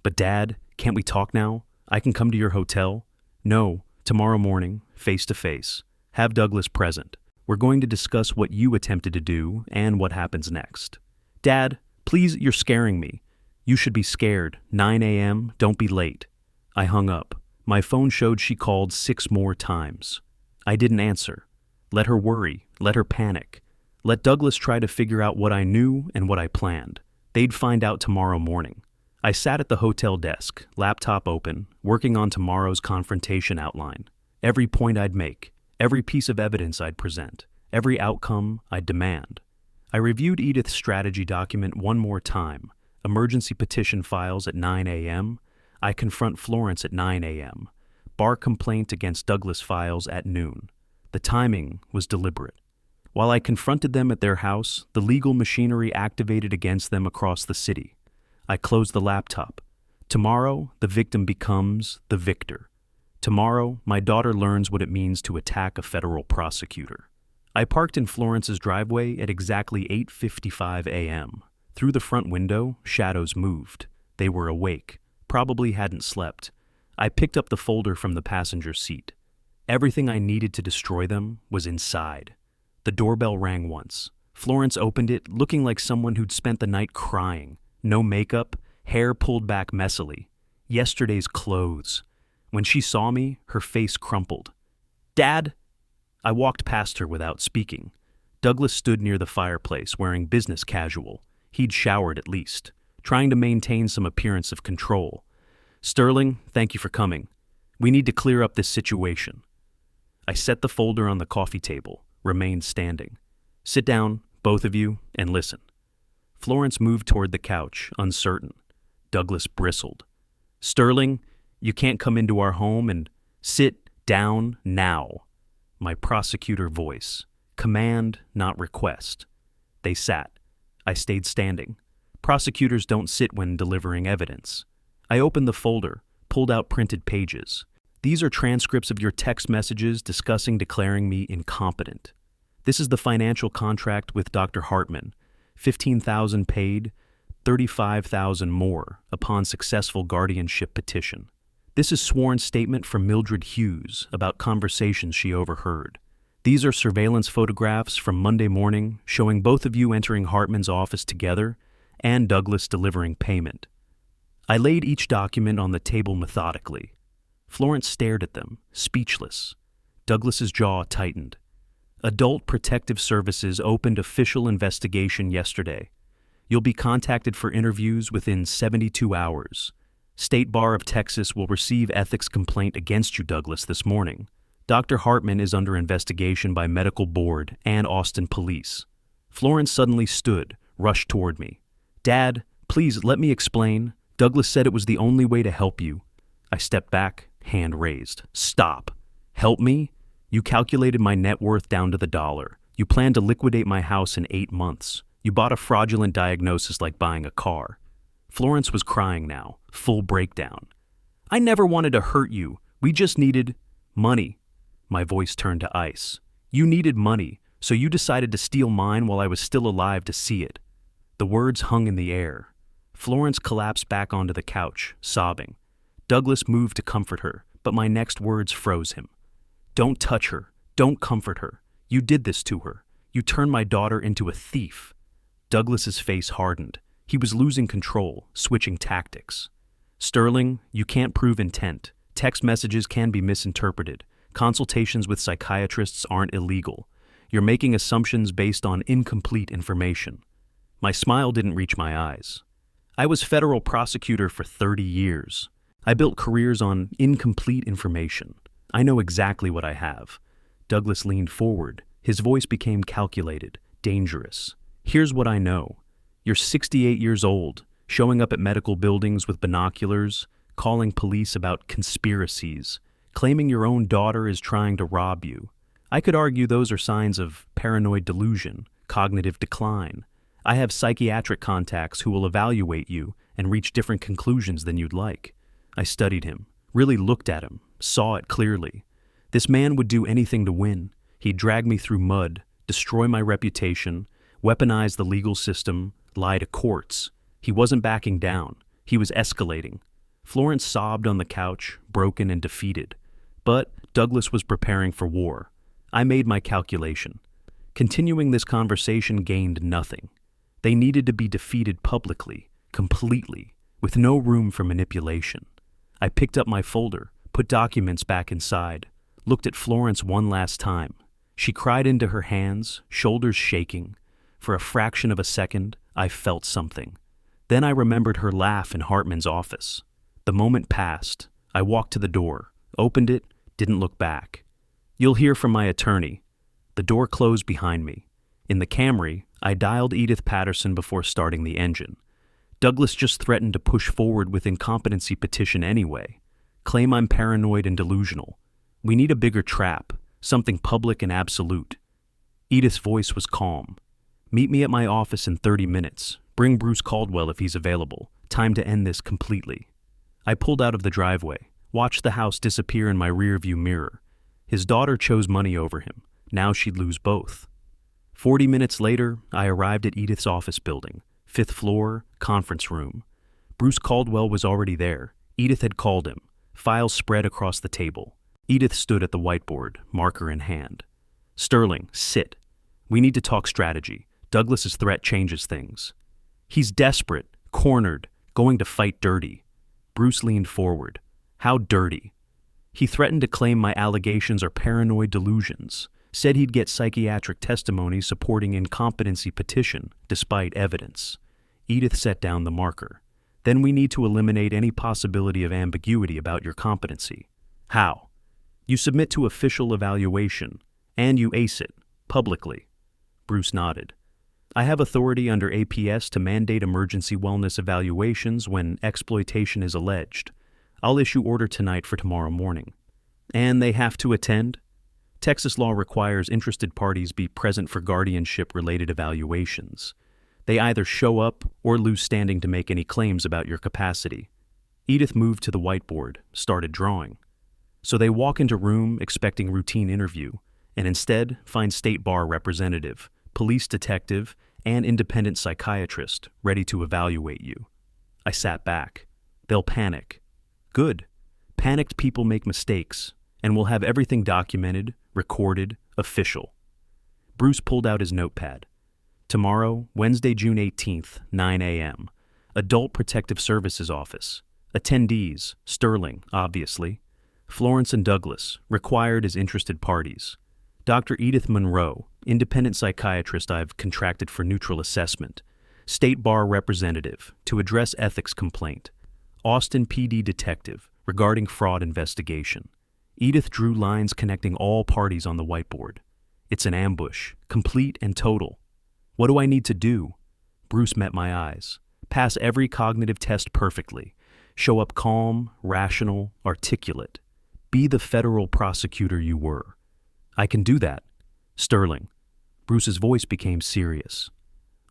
But Dad, can't we talk now? I can come to your hotel. No, tomorrow morning, face to face. Have Douglas present. We're going to discuss what you attempted to do and what happens next. Dad, please, you're scaring me. You should be scared. 9 a.m., don't be late. I hung up. My phone showed she called 6 more times. I didn't answer. Let her worry. Let her panic. Let Douglas try to figure out what I knew and what I planned. They'd find out tomorrow morning. I sat at the hotel desk, laptop open, working on tomorrow's confrontation outline. Every point I'd make, every piece of evidence I'd present, every outcome I'd demand. I reviewed Edith's strategy document one more time. Emergency petition files at 9 a.m. I confront Florence at 9 a.m. Bar complaint against Douglas files at noon. The timing was deliberate. While I confronted them at their house, the legal machinery activated against them across the city. I closed the laptop. Tomorrow, the victim becomes the victor. Tomorrow, my daughter learns what it means to attack a federal prosecutor. I parked in Florence's driveway at exactly 8:55 a.m. Through the front window, shadows moved. They were awake, probably hadn't slept. I picked up the folder from the passenger seat. Everything I needed to destroy them was inside. The doorbell rang once. Florence opened it, looking like someone who'd spent the night crying. No makeup, hair pulled back messily. Yesterday's clothes. When she saw me, her face crumpled. "Dad?" I walked past her without speaking. Douglas stood near the fireplace, wearing business casual. He'd showered at least, trying to maintain some appearance of control. "Sterling, thank you for coming. We need to clear up this situation." I set the folder on the coffee table, remained standing. "Sit down, both of you, and listen." Florence moved toward the couch, uncertain. Douglas bristled. "Sterling, you can't come into our home and sit down now." My prosecutor voice. Command, not request. They sat. I stayed standing. Prosecutors don't sit when delivering evidence. I opened the folder, pulled out printed pages. "These are transcripts of your text messages discussing declaring me incompetent. This is the financial contract with Dr. Hartman. 15,000 paid, 35,000 more upon successful guardianship petition. This is sworn statement from Mildred Hughes about conversations she overheard. These are surveillance photographs from Monday morning showing both of you entering Hartman's office together and Douglas delivering payment." I laid each document on the table methodically. Florence stared at them, speechless. Douglas's jaw tightened. "Adult Protective Services opened official investigation yesterday. You'll be contacted for interviews within 72 hours. State Bar of Texas will receive ethics complaint against you, Douglas, this morning. Dr. Hartman is under investigation by Medical Board and Austin Police." Florence suddenly stood, rushed toward me. "Dad, please let me explain. Douglas said it was the only way to help you." I stepped back, hand raised. "Stop. Help me? You calculated my net worth down to the dollar. You planned to liquidate my house in 8 months. You bought a fraudulent diagnosis like buying a car." Florence was crying now, full breakdown. "I never wanted to hurt you. We just needed money." My voice turned to ice. "You needed money, so you decided to steal mine while I was still alive to see it." The words hung in the air. Florence collapsed back onto the couch, sobbing. Douglas moved to comfort her, but my next words froze him. "Don't touch her. Don't comfort her. You did this to her. You turned my daughter into a thief." Douglas's face hardened. He was losing control, switching tactics. "Sterling, you can't prove intent. Text messages can be misinterpreted. Consultations with psychiatrists aren't illegal. You're making assumptions based on incomplete information." My smile didn't reach my eyes. I was federal prosecutor for 30 years. I built careers on incomplete information. I know exactly what I have. Douglas leaned forward. His voice became calculated, dangerous. "Here's what I know. You're 68 years old, showing up at medical buildings with binoculars, calling police about conspiracies, claiming your own daughter is trying to rob you. I could argue those are signs of paranoid delusion, cognitive decline. I have psychiatric contacts who will evaluate you and reach different conclusions than you'd like." I studied him, really looked at him, saw it clearly. This man would do anything to win. He'd drag me through mud, destroy my reputation, weaponize the legal system, lie to courts. He wasn't backing down. He was escalating. Florence sobbed on the couch, broken and defeated. But Douglas was preparing for war. I made my calculation. Continuing this conversation gained nothing. They needed to be defeated publicly, completely, with no room for manipulation. I picked up my folder, put documents back inside, looked at Florence one last time. She cried into her hands, shoulders shaking. For a fraction of a second, I felt something. Then I remembered her laugh in Hartman's office. The moment passed. I walked to the door, opened it, didn't look back. "You'll hear from my attorney." The door closed behind me. In the Camry, I dialed Edith Patterson before starting the engine. Douglas just threatened to push forward with incompetency petition anyway. Claim I'm paranoid and delusional. We need a bigger trap, something public and absolute. Edith's voice was calm. "Meet me at my office in 30 minutes. Bring Bruce Caldwell if he's available. Time to end this completely." I pulled out of the driveway, watched the house disappear in my rearview mirror. His daughter chose money over him. Now she'd lose both. 40 minutes later, I arrived at Edith's office building, 5th floor, conference room. Bruce Caldwell was already there. Edith had called him. Files spread across the table. Edith stood at the whiteboard, marker in hand. Sterling, sit. We need to talk strategy. Douglas's threat changes things. He's desperate, cornered, going to fight dirty. Bruce leaned forward. How dirty? He threatened to claim my allegations are paranoid delusions, said he'd get psychiatric testimony supporting incompetency petition, despite evidence. Edith set down the marker. Then we need to eliminate any possibility of ambiguity about your competency. How? You submit to official evaluation, and you ace it, publicly. Bruce nodded. I have authority under APS to mandate emergency wellness evaluations when exploitation is alleged. I'll issue order tonight for tomorrow morning. And they have to attend? Texas law requires interested parties be present for guardianship-related evaluations. They either show up or lose standing to make any claims about your capacity. Edith moved to the whiteboard, started drawing. So they walk into room expecting routine interview, and instead find state bar representative, police detective, and independent psychiatrist ready to evaluate you. I sat back. They'll panic. Good. Panicked people make mistakes, and we'll have everything documented, recorded, official. Bruce pulled out his notepad. Tomorrow, Wednesday, June 18th, 9 a.m. Adult Protective Services Office. Attendees, Sterling, obviously. Florence and Douglas, required as interested parties. Dr. Edith Monroe, independent psychiatrist I've contracted for neutral assessment. State Bar representative, to address ethics complaint. Austin PD detective, regarding fraud investigation. Edith drew lines connecting all parties on the whiteboard. It's an ambush, complete and total. What do I need to do? Bruce met my eyes. Pass every cognitive test perfectly. Show up calm, rational, articulate. Be the federal prosecutor you were. I can do that. Sterling. Bruce's voice became serious.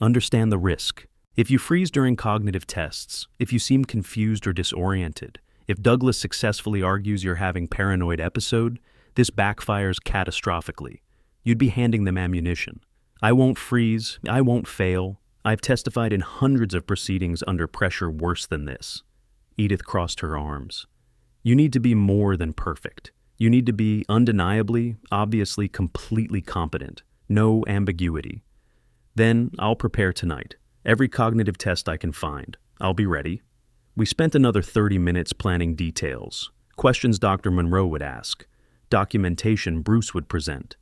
Understand the risk. If you freeze during cognitive tests, if you seem confused or disoriented, if Douglas successfully argues you're having paranoid episode, this backfires catastrophically. You'd be handing them ammunition. I won't freeze. I won't fail. I've testified in hundreds of proceedings under pressure worse than this. Edith crossed her arms. You need to be more than perfect. You need to be undeniably, obviously, completely competent. No ambiguity. Then I'll prepare tonight. Every cognitive test I can find. I'll be ready. We spent another 30 minutes planning details. Questions Dr. Monroe would ask. Documentation Bruce would present.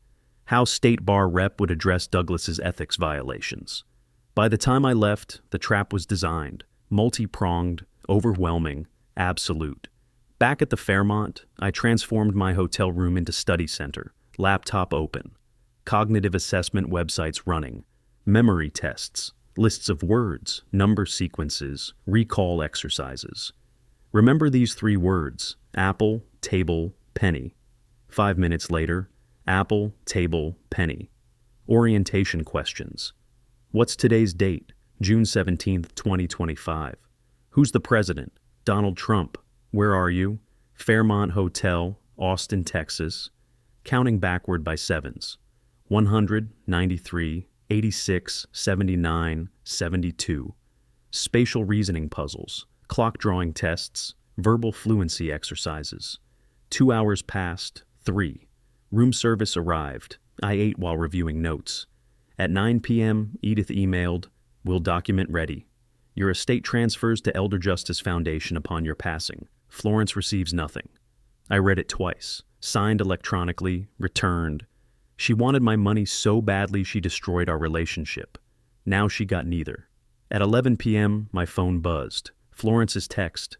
How State Bar Rep would address Douglas's ethics violations. By the time I left, the trap was designed. Multi-pronged, overwhelming, absolute. Back at the Fairmont, I transformed my hotel room into study center, laptop open, cognitive assessment websites running, memory tests, lists of words, number sequences, recall exercises. Remember these 3 words: apple, table, penny. 5 minutes later, apple, table, penny. Orientation questions. What's today's date? June 17th, 2025. Who's the president? Donald Trump. Where are you? Fairmont Hotel, Austin, Texas. Counting backward by sevens. 100, 93, 86, 79, 72. Spatial reasoning puzzles, clock drawing tests, verbal fluency exercises. 2 hours passed, 3. Room service arrived. I ate while reviewing notes. At 9 p.m., Edith emailed, "Will document ready. Your estate transfers to Elder Justice Foundation upon your passing. Florence receives nothing." I read it twice, signed electronically, returned. She wanted my money so badly she destroyed our relationship. Now she got neither. At 11 p.m., my phone buzzed. Florence's text.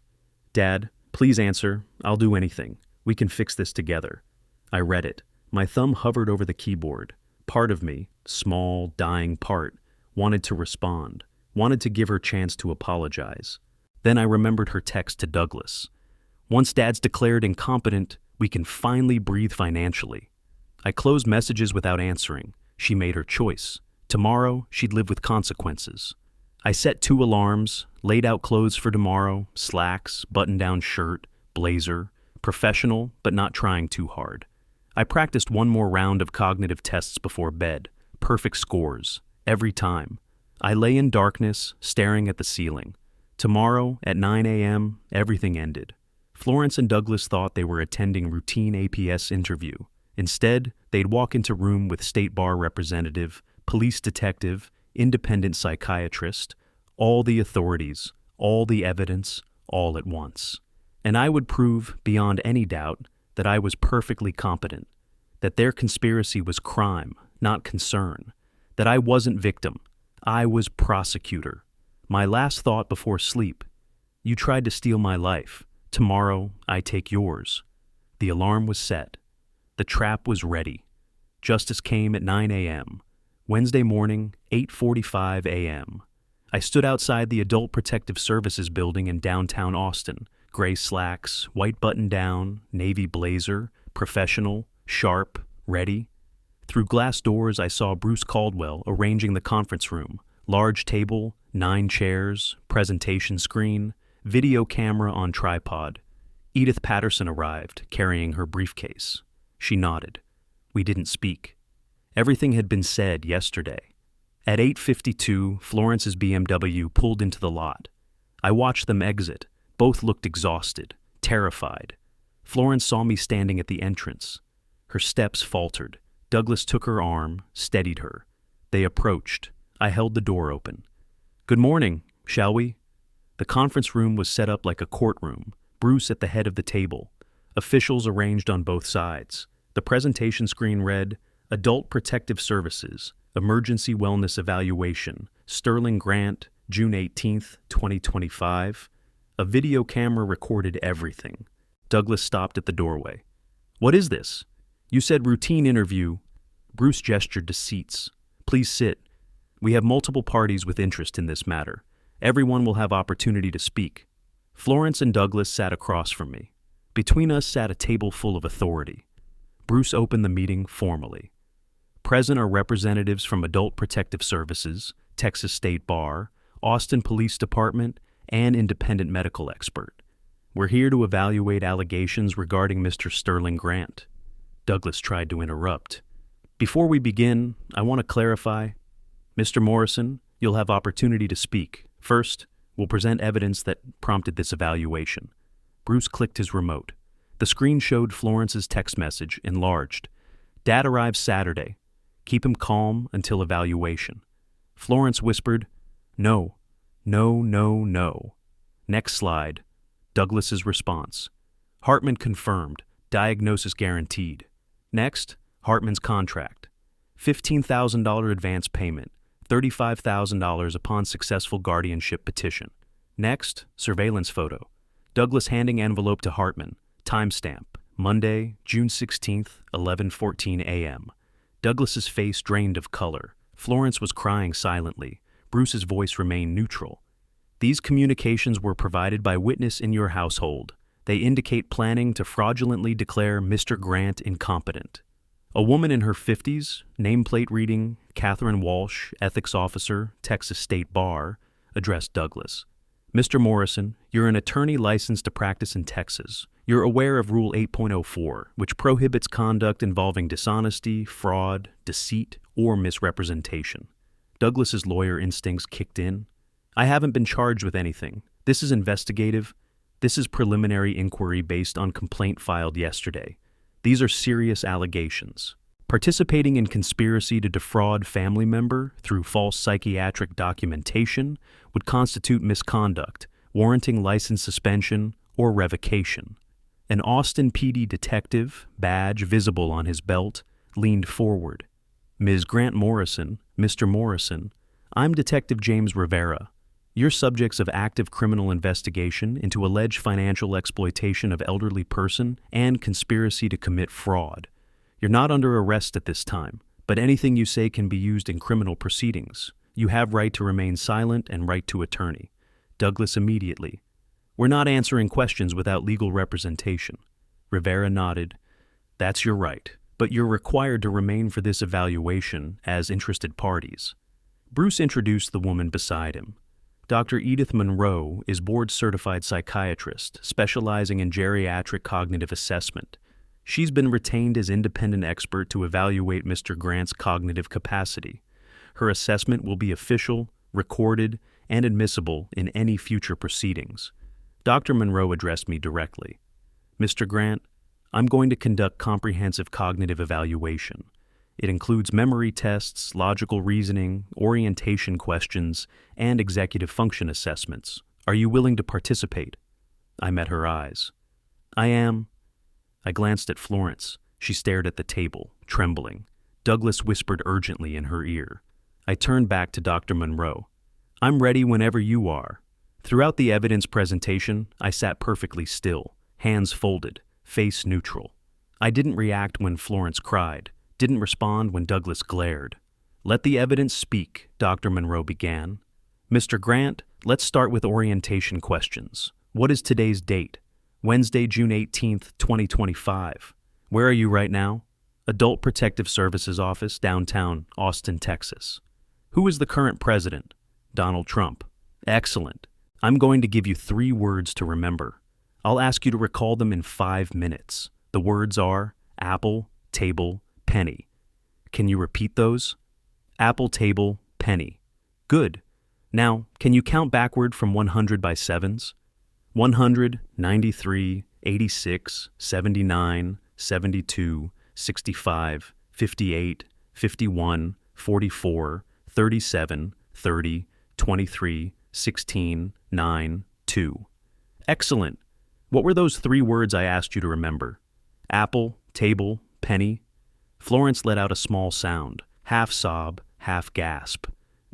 "Dad, please answer. I'll do anything. We can fix this together." I read it. My thumb hovered over the keyboard. Part of me, small, dying part, wanted to respond, wanted to give her chance to apologize. Then I remembered her text to Douglas. Once Dad's declared incompetent, we can finally breathe financially. I closed messages without answering. She made her choice. Tomorrow, she'd live with consequences. I set 2 alarms, laid out clothes for tomorrow, slacks, button-down shirt, blazer, professional but not trying too hard. I practiced 1 more round of cognitive tests before bed, perfect scores, every time. I lay in darkness, staring at the ceiling. Tomorrow, at 9 a.m., everything ended. Florence and Douglas thought they were attending routine APS interview. Instead, they'd walk into room with state bar representative, police detective, independent psychiatrist, all the authorities, all the evidence, all at once. And I would prove, beyond any doubt, that I was perfectly competent, that their conspiracy was crime, not concern, that I wasn't victim, I was prosecutor. My last thought before sleep: you tried to steal my life. Tomorrow, I take yours. The alarm was set. The trap was ready. Justice came at 9 a.m. Wednesday morning, 8:45 a.m. I stood outside the Adult Protective Services building in downtown Austin. Gray slacks, white button-down, navy blazer, professional, sharp, ready. Through glass doors, I saw Bruce Caldwell arranging the conference room. Large table, 9 chairs, presentation screen, video camera on tripod. Edith Patterson arrived, carrying her briefcase. She nodded. We didn't speak. Everything had been said yesterday. At 8:52, Florence's BMW pulled into the lot. I watched them exit. Both looked exhausted, terrified. Florence saw me standing at the entrance. Her steps faltered. Douglas took her arm, steadied her. They approached. I held the door open. Good morning, shall we? The conference room was set up like a courtroom, Bruce at the head of the table. Officials arranged on both sides. The presentation screen read, Adult Protective Services, Emergency Wellness Evaluation, Sterling Grant, June 18, 2025. A video camera recorded everything. Douglas stopped at the doorway. What is this? You said routine interview. Bruce gestured to seats. Please sit. We have multiple parties with interest in this matter. Everyone will have opportunity to speak. Florence and Douglas sat across from me. Between us sat a table full of authority. Bruce opened the meeting formally. Present are representatives from Adult Protective Services, Texas State Bar, Austin Police Department, and independent medical expert. We're here to evaluate allegations regarding Mr. Sterling Grant. Douglas tried to interrupt. Before we begin, I want to clarify. Mr. Morrison, you'll have opportunity to speak. First, we'll present evidence that prompted this evaluation. Bruce clicked his remote. The screen showed Florence's text message, enlarged. Dad arrives Saturday. Keep him calm until evaluation. Florence whispered, No, no, no, no. Next slide. Douglas's response. Hartman confirmed. Diagnosis guaranteed. Next, Hartman's contract. $15,000 advance payment. $35,000 upon successful guardianship petition. Next, surveillance photo. Douglas handing envelope to Hartman. Timestamp. Monday, June 16th, 11:14 a.m. Douglas's face drained of color. Florence was crying silently. Bruce's voice remained neutral. These communications were provided by witness in your household. They indicate planning to fraudulently declare Mr. Grant incompetent. A woman in her 50s, nameplate reading, Catherine Walsh, ethics officer, Texas State Bar, addressed Douglas. Mr. Morrison, you're an attorney licensed to practice in Texas. You're aware of Rule 8.04, which prohibits conduct involving dishonesty, fraud, deceit, or misrepresentation. Douglas's lawyer instincts kicked in. I haven't been charged with anything. This is investigative. This is preliminary inquiry based on complaint filed yesterday. These are serious allegations. Participating in conspiracy to defraud family member through false psychiatric documentation would constitute misconduct, warranting license suspension or revocation. An Austin PD detective, badge visible on his belt, leaned forward. Ms. Grant Morrison, Mr. Morrison, I'm Detective James Rivera. You're subjects of active criminal investigation into alleged financial exploitation of elderly person and conspiracy to commit fraud. You're not under arrest at this time, but anything you say can be used in criminal proceedings. You have right to remain silent and right to attorney. Douglas immediately. We're not answering questions without legal representation. Rivera nodded. That's your right, but you're required to remain for this evaluation as interested parties. Bruce introduced the woman beside him. Dr. Edith Monroe is board-certified psychiatrist specializing in geriatric cognitive assessment. She's been retained as independent expert to evaluate Mr. Grant's cognitive capacity. Her assessment will be official, recorded, and admissible in any future proceedings. Dr. Monroe addressed me directly. Mr. Grant, I'm going to conduct comprehensive cognitive evaluation. It includes memory tests, logical reasoning, orientation questions, and executive function assessments. Are you willing to participate? I met her eyes. I am. I glanced at Florence. She stared at the table, trembling. Douglas whispered urgently in her ear. I turned back to Dr. Monroe. I'm ready whenever you are. Throughout the evidence presentation, I sat perfectly still, hands folded, face neutral. I didn't react when Florence cried, didn't respond when Douglas glared. Let the evidence speak, Dr. Monroe began. Mr. Grant, let's start with orientation questions. What is today's date? Wednesday, June 18th, 2025. Where are you right now? Adult Protective Services Office, downtown Austin, Texas. Who is the current president? Donald Trump. Excellent. I'm going to give you 3 words to remember. I'll ask you to recall them in 5 minutes. The words are apple, table, penny. Can you repeat those? Apple, table, penny. Good. Now, can you count backward from 100 by sevens? 100, 93, 86, 79, 72, 65, 58, 51, 44, 37, 30, 23, 16, 9, 2. Excellent. What were those 3 words I asked you to remember? Apple, table, penny. Florence let out a small sound, half sob, half gasp.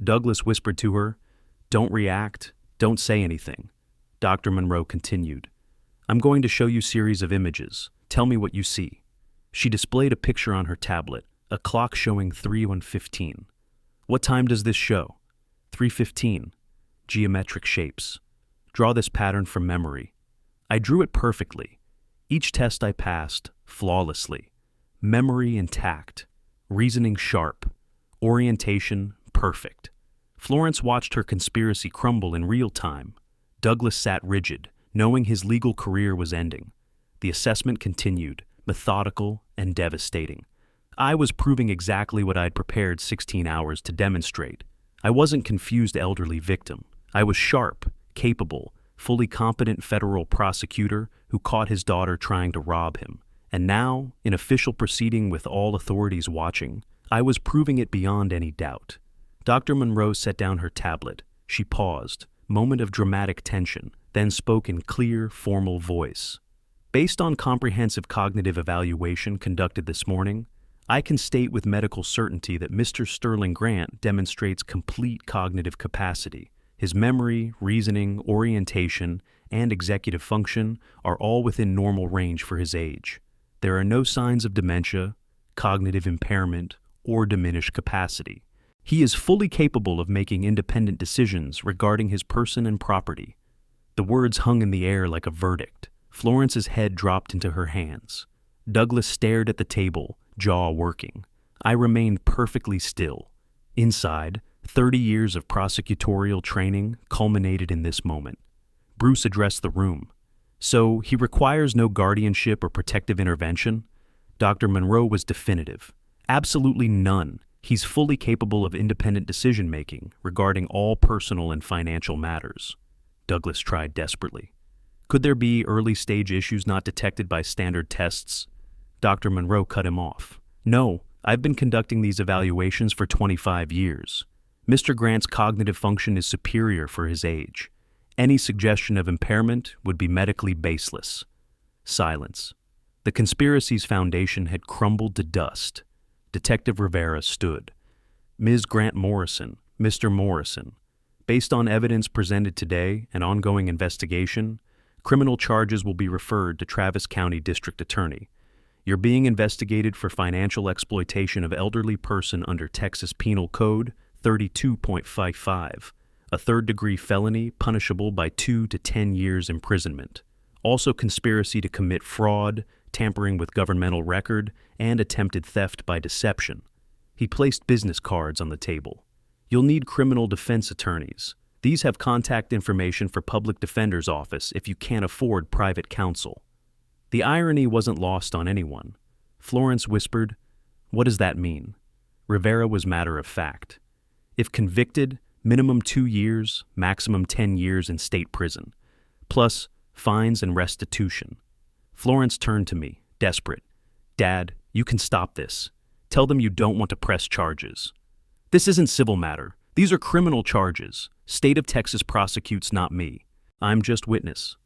Douglas whispered to her, "Don't react, don't say anything." Dr. Monroe continued, "I'm going to show you a series of images. Tell me what you see." She displayed a picture on her tablet, a clock showing 3:15. What time does this show? 3:15. Geometric shapes. Draw this pattern from memory. I drew it perfectly. Each test I passed, flawlessly. Memory intact. Reasoning sharp. Orientation perfect. Florence watched her conspiracy crumble in real time. Douglas sat rigid, knowing his legal career was ending. The assessment continued, methodical and devastating. I was proving exactly what I'd prepared 16 hours to demonstrate. I wasn't confused elderly victim. I was sharp, capable, fully competent federal prosecutor who caught his daughter trying to rob him. And now, in official proceeding with all authorities watching, I was proving it beyond any doubt. Dr. Monroe set down her tablet. She paused, moment of dramatic tension, then spoke in clear, formal voice. Based on comprehensive cognitive evaluation conducted this morning, I can state with medical certainty that Mr. Sterling Grant demonstrates complete cognitive capacity. His memory, reasoning, orientation, and executive function are all within normal range for his age. There are no signs of dementia, cognitive impairment, or diminished capacity. He is fully capable of making independent decisions regarding his person and property. The words hung in the air like a verdict. Florence's head dropped into her hands. Douglas stared at the table, jaw working. I remained perfectly still. Inside, 30 years of prosecutorial training culminated in this moment. Bruce addressed the room. So, he requires no guardianship or protective intervention? Dr. Monroe was definitive. Absolutely none. He's fully capable of independent decision-making regarding all personal and financial matters. Douglas tried desperately. Could there be early-stage issues not detected by standard tests? Dr. Monroe cut him off. No, I've been conducting these evaluations for 25 years. Mr. Grant's cognitive function is superior for his age. Any suggestion of impairment would be medically baseless. Silence. The conspiracy's foundation had crumbled to dust. Detective Rivera stood. Ms. Grant Morrison, Mr. Morrison, based on evidence presented today and ongoing investigation, criminal charges will be referred to Travis County District Attorney. You're being investigated for financial exploitation of elderly person under Texas Penal Code 32.55, a third-degree felony punishable by 2 to 10 years imprisonment. Also conspiracy to commit fraud, tampering with governmental record, and attempted theft by deception. He placed business cards on the table. You'll need criminal defense attorneys. These have contact information for public defender's office if you can't afford private counsel. The irony wasn't lost on anyone. Florence whispered, "What does that mean?" Rivera was matter of fact. If convicted, minimum 2 years, maximum 10 years in state prison, plus fines and restitution. Florence turned to me, desperate. Dad, you can stop this. Tell them you don't want to press charges. This isn't civil matter. These are criminal charges. State of Texas prosecutes, not me. I'm just witness.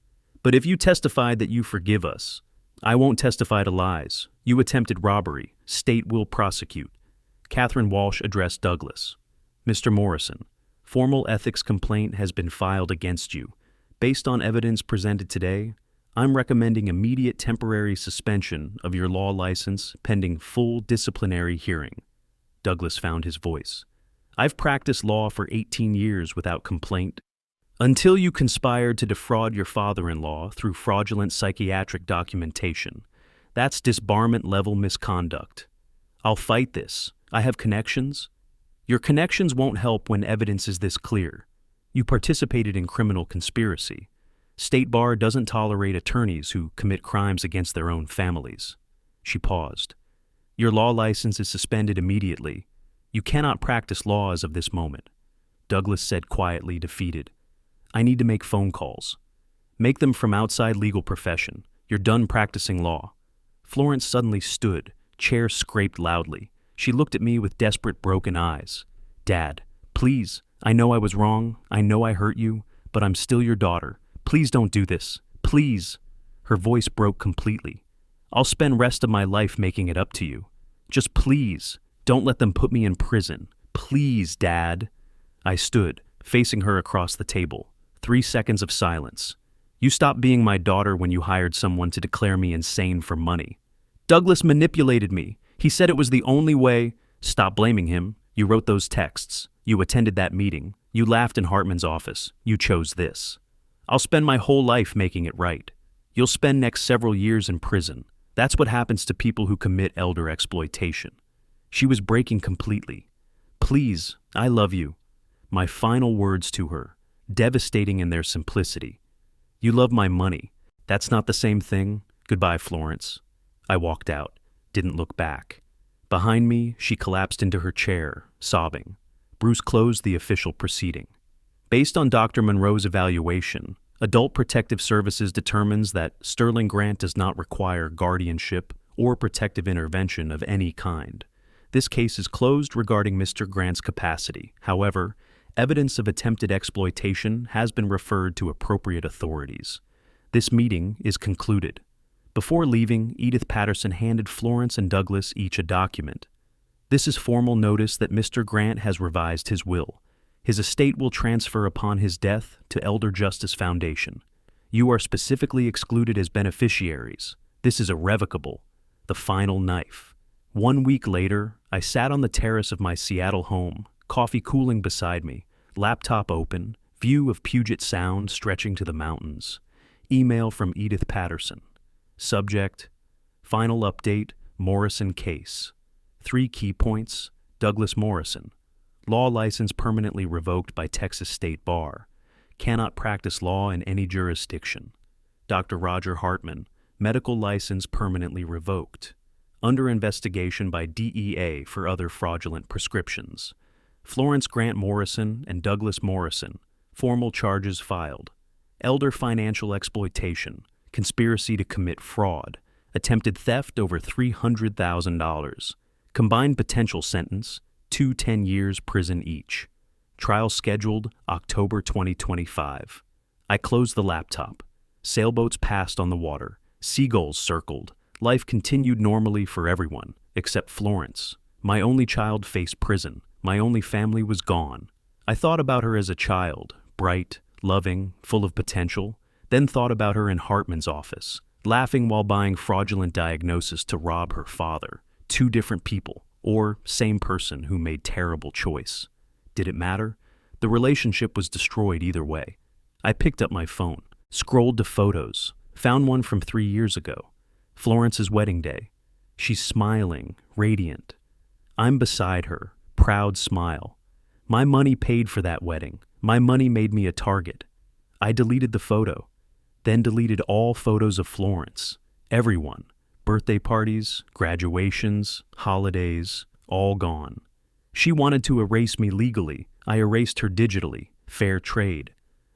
But if you testify that you forgive us, I won't testify to lies. You attempted robbery. State will prosecute. Catherine Walsh addressed Douglas. Mr. Morrison, formal ethics complaint has been filed against you. Based on evidence presented today, I'm recommending immediate temporary suspension of your law license pending full disciplinary hearing. Douglas found his voice. I've practiced law for 18 years without complaint. Until you conspired to defraud your father-in-law through fraudulent psychiatric documentation. That's disbarment-level misconduct. I'll fight this. I have connections. Your connections won't help when evidence is this clear. You participated in criminal conspiracy. State Bar doesn't tolerate attorneys who commit crimes against their own families. She paused. Your law license is suspended immediately. You cannot practice law as of this moment. Douglas said quietly, defeated. I need to make phone calls. Make them from outside legal profession. You're done practicing law. Florence suddenly stood, chair scraped loudly. She looked at me with desperate, broken eyes. Dad, please, I know I was wrong. I know I hurt you, but I'm still your daughter. Please don't do this. Please. Her voice broke completely. I'll spend rest of my life making it up to you. Just please, don't let them put me in prison. Please, Dad. I stood, facing her across the table. 3 seconds of silence. You stopped being my daughter when you hired someone to declare me insane for money. Douglas manipulated me. He said it was the only way. Stop blaming him. You wrote those texts. You attended that meeting. You laughed in Hartman's office. You chose this. I'll spend my whole life making it right. You'll spend next several years in prison. That's what happens to people who commit elder exploitation. She was breaking completely. Please, I love you. My final words to her, devastating in their simplicity. You love my money. That's not the same thing. Goodbye, Florence. I walked out, didn't look back. Behind me, she collapsed into her chair, sobbing. Bruce closed the official proceeding. Based on Dr. Monroe's evaluation, Adult Protective Services determines that Sterling Grant does not require guardianship or protective intervention of any kind. This case is closed regarding Mr. Grant's capacity. However, evidence of attempted exploitation has been referred to appropriate authorities. This meeting is concluded. Before leaving, Edith Patterson handed Florence and Douglas each a document. This is formal notice that Mr. Grant has revised his will. His estate will transfer upon his death to Elder Justice Foundation. You are specifically excluded as beneficiaries. This is irrevocable. The final knife. 1 week later, I sat on the terrace of my Seattle home, coffee cooling beside me, laptop open, view of Puget Sound stretching to the mountains. Email from Edith Patterson. Subject, final update, Morrison case. 3 key points, Douglas Morrison. Law license permanently revoked by Texas State Bar. Cannot practice law in any jurisdiction. Dr. Roger Hartman, medical license permanently revoked. Under investigation by DEA for other fraudulent prescriptions. Florence Grant Morrison and Douglas Morrison, formal charges filed. Elder financial exploitation, conspiracy to commit fraud, attempted theft over $300,000. Combined potential sentence, 2 10 years prison each. Trial scheduled October 2025. I closed the laptop. Sailboats passed on the water. Seagulls circled. Life continued normally for everyone, except Florence. My only child faced prison. My only family was gone. I thought about her as a child, bright, loving, full of potential, then thought about her in Hartman's office, laughing while buying fraudulent diagnosis to rob her father. 2 different people, or same person who made terrible choice. Did it matter? The relationship was destroyed either way. I picked up my phone, scrolled to photos, found one from 3 years ago. Florence's wedding day. She's smiling, radiant. I'm beside her, proud smile. My money paid for that wedding. My money made me a target. I deleted the photo, then deleted all photos of Florence. Everyone. Birthday parties, graduations, holidays, all gone. She wanted to erase me legally. I erased her digitally. Fair trade.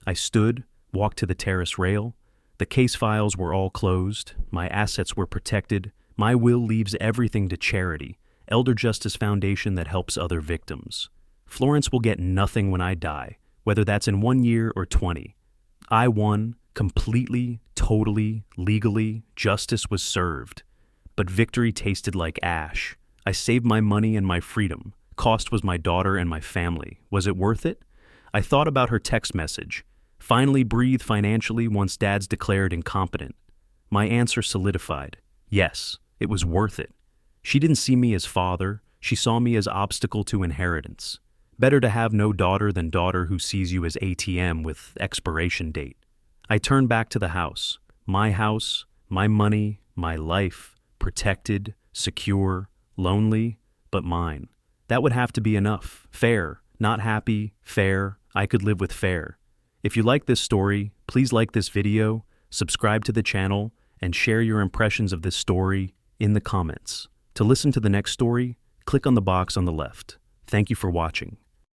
I stood, walked to the terrace rail. The case files were all closed, my assets were protected, my will leaves everything to charity, Elder Justice Foundation that helps other victims. Florence will get nothing when I die, whether that's in 1 year or 20. I won, completely, totally, legally, justice was served. But victory tasted like ash. I saved my money and my freedom. Cost was my daughter and my family. Was it worth it? I thought about her text message. Finally breathe financially once Dad's declared incompetent. My answer solidified. Yes, it was worth it. She didn't see me as father. She saw me as obstacle to inheritance. Better to have no daughter than daughter who sees you as ATM with expiration date. I turned back to the house. My money, my life, protected, secure, lonely, but mine. That would have to be enough. Fair, not happy, fair. I could live with fair. If you like this story, please like this video, subscribe to the channel, and share your impressions of this story in the comments. To listen to the next story, click on the box on the left. Thank you for watching.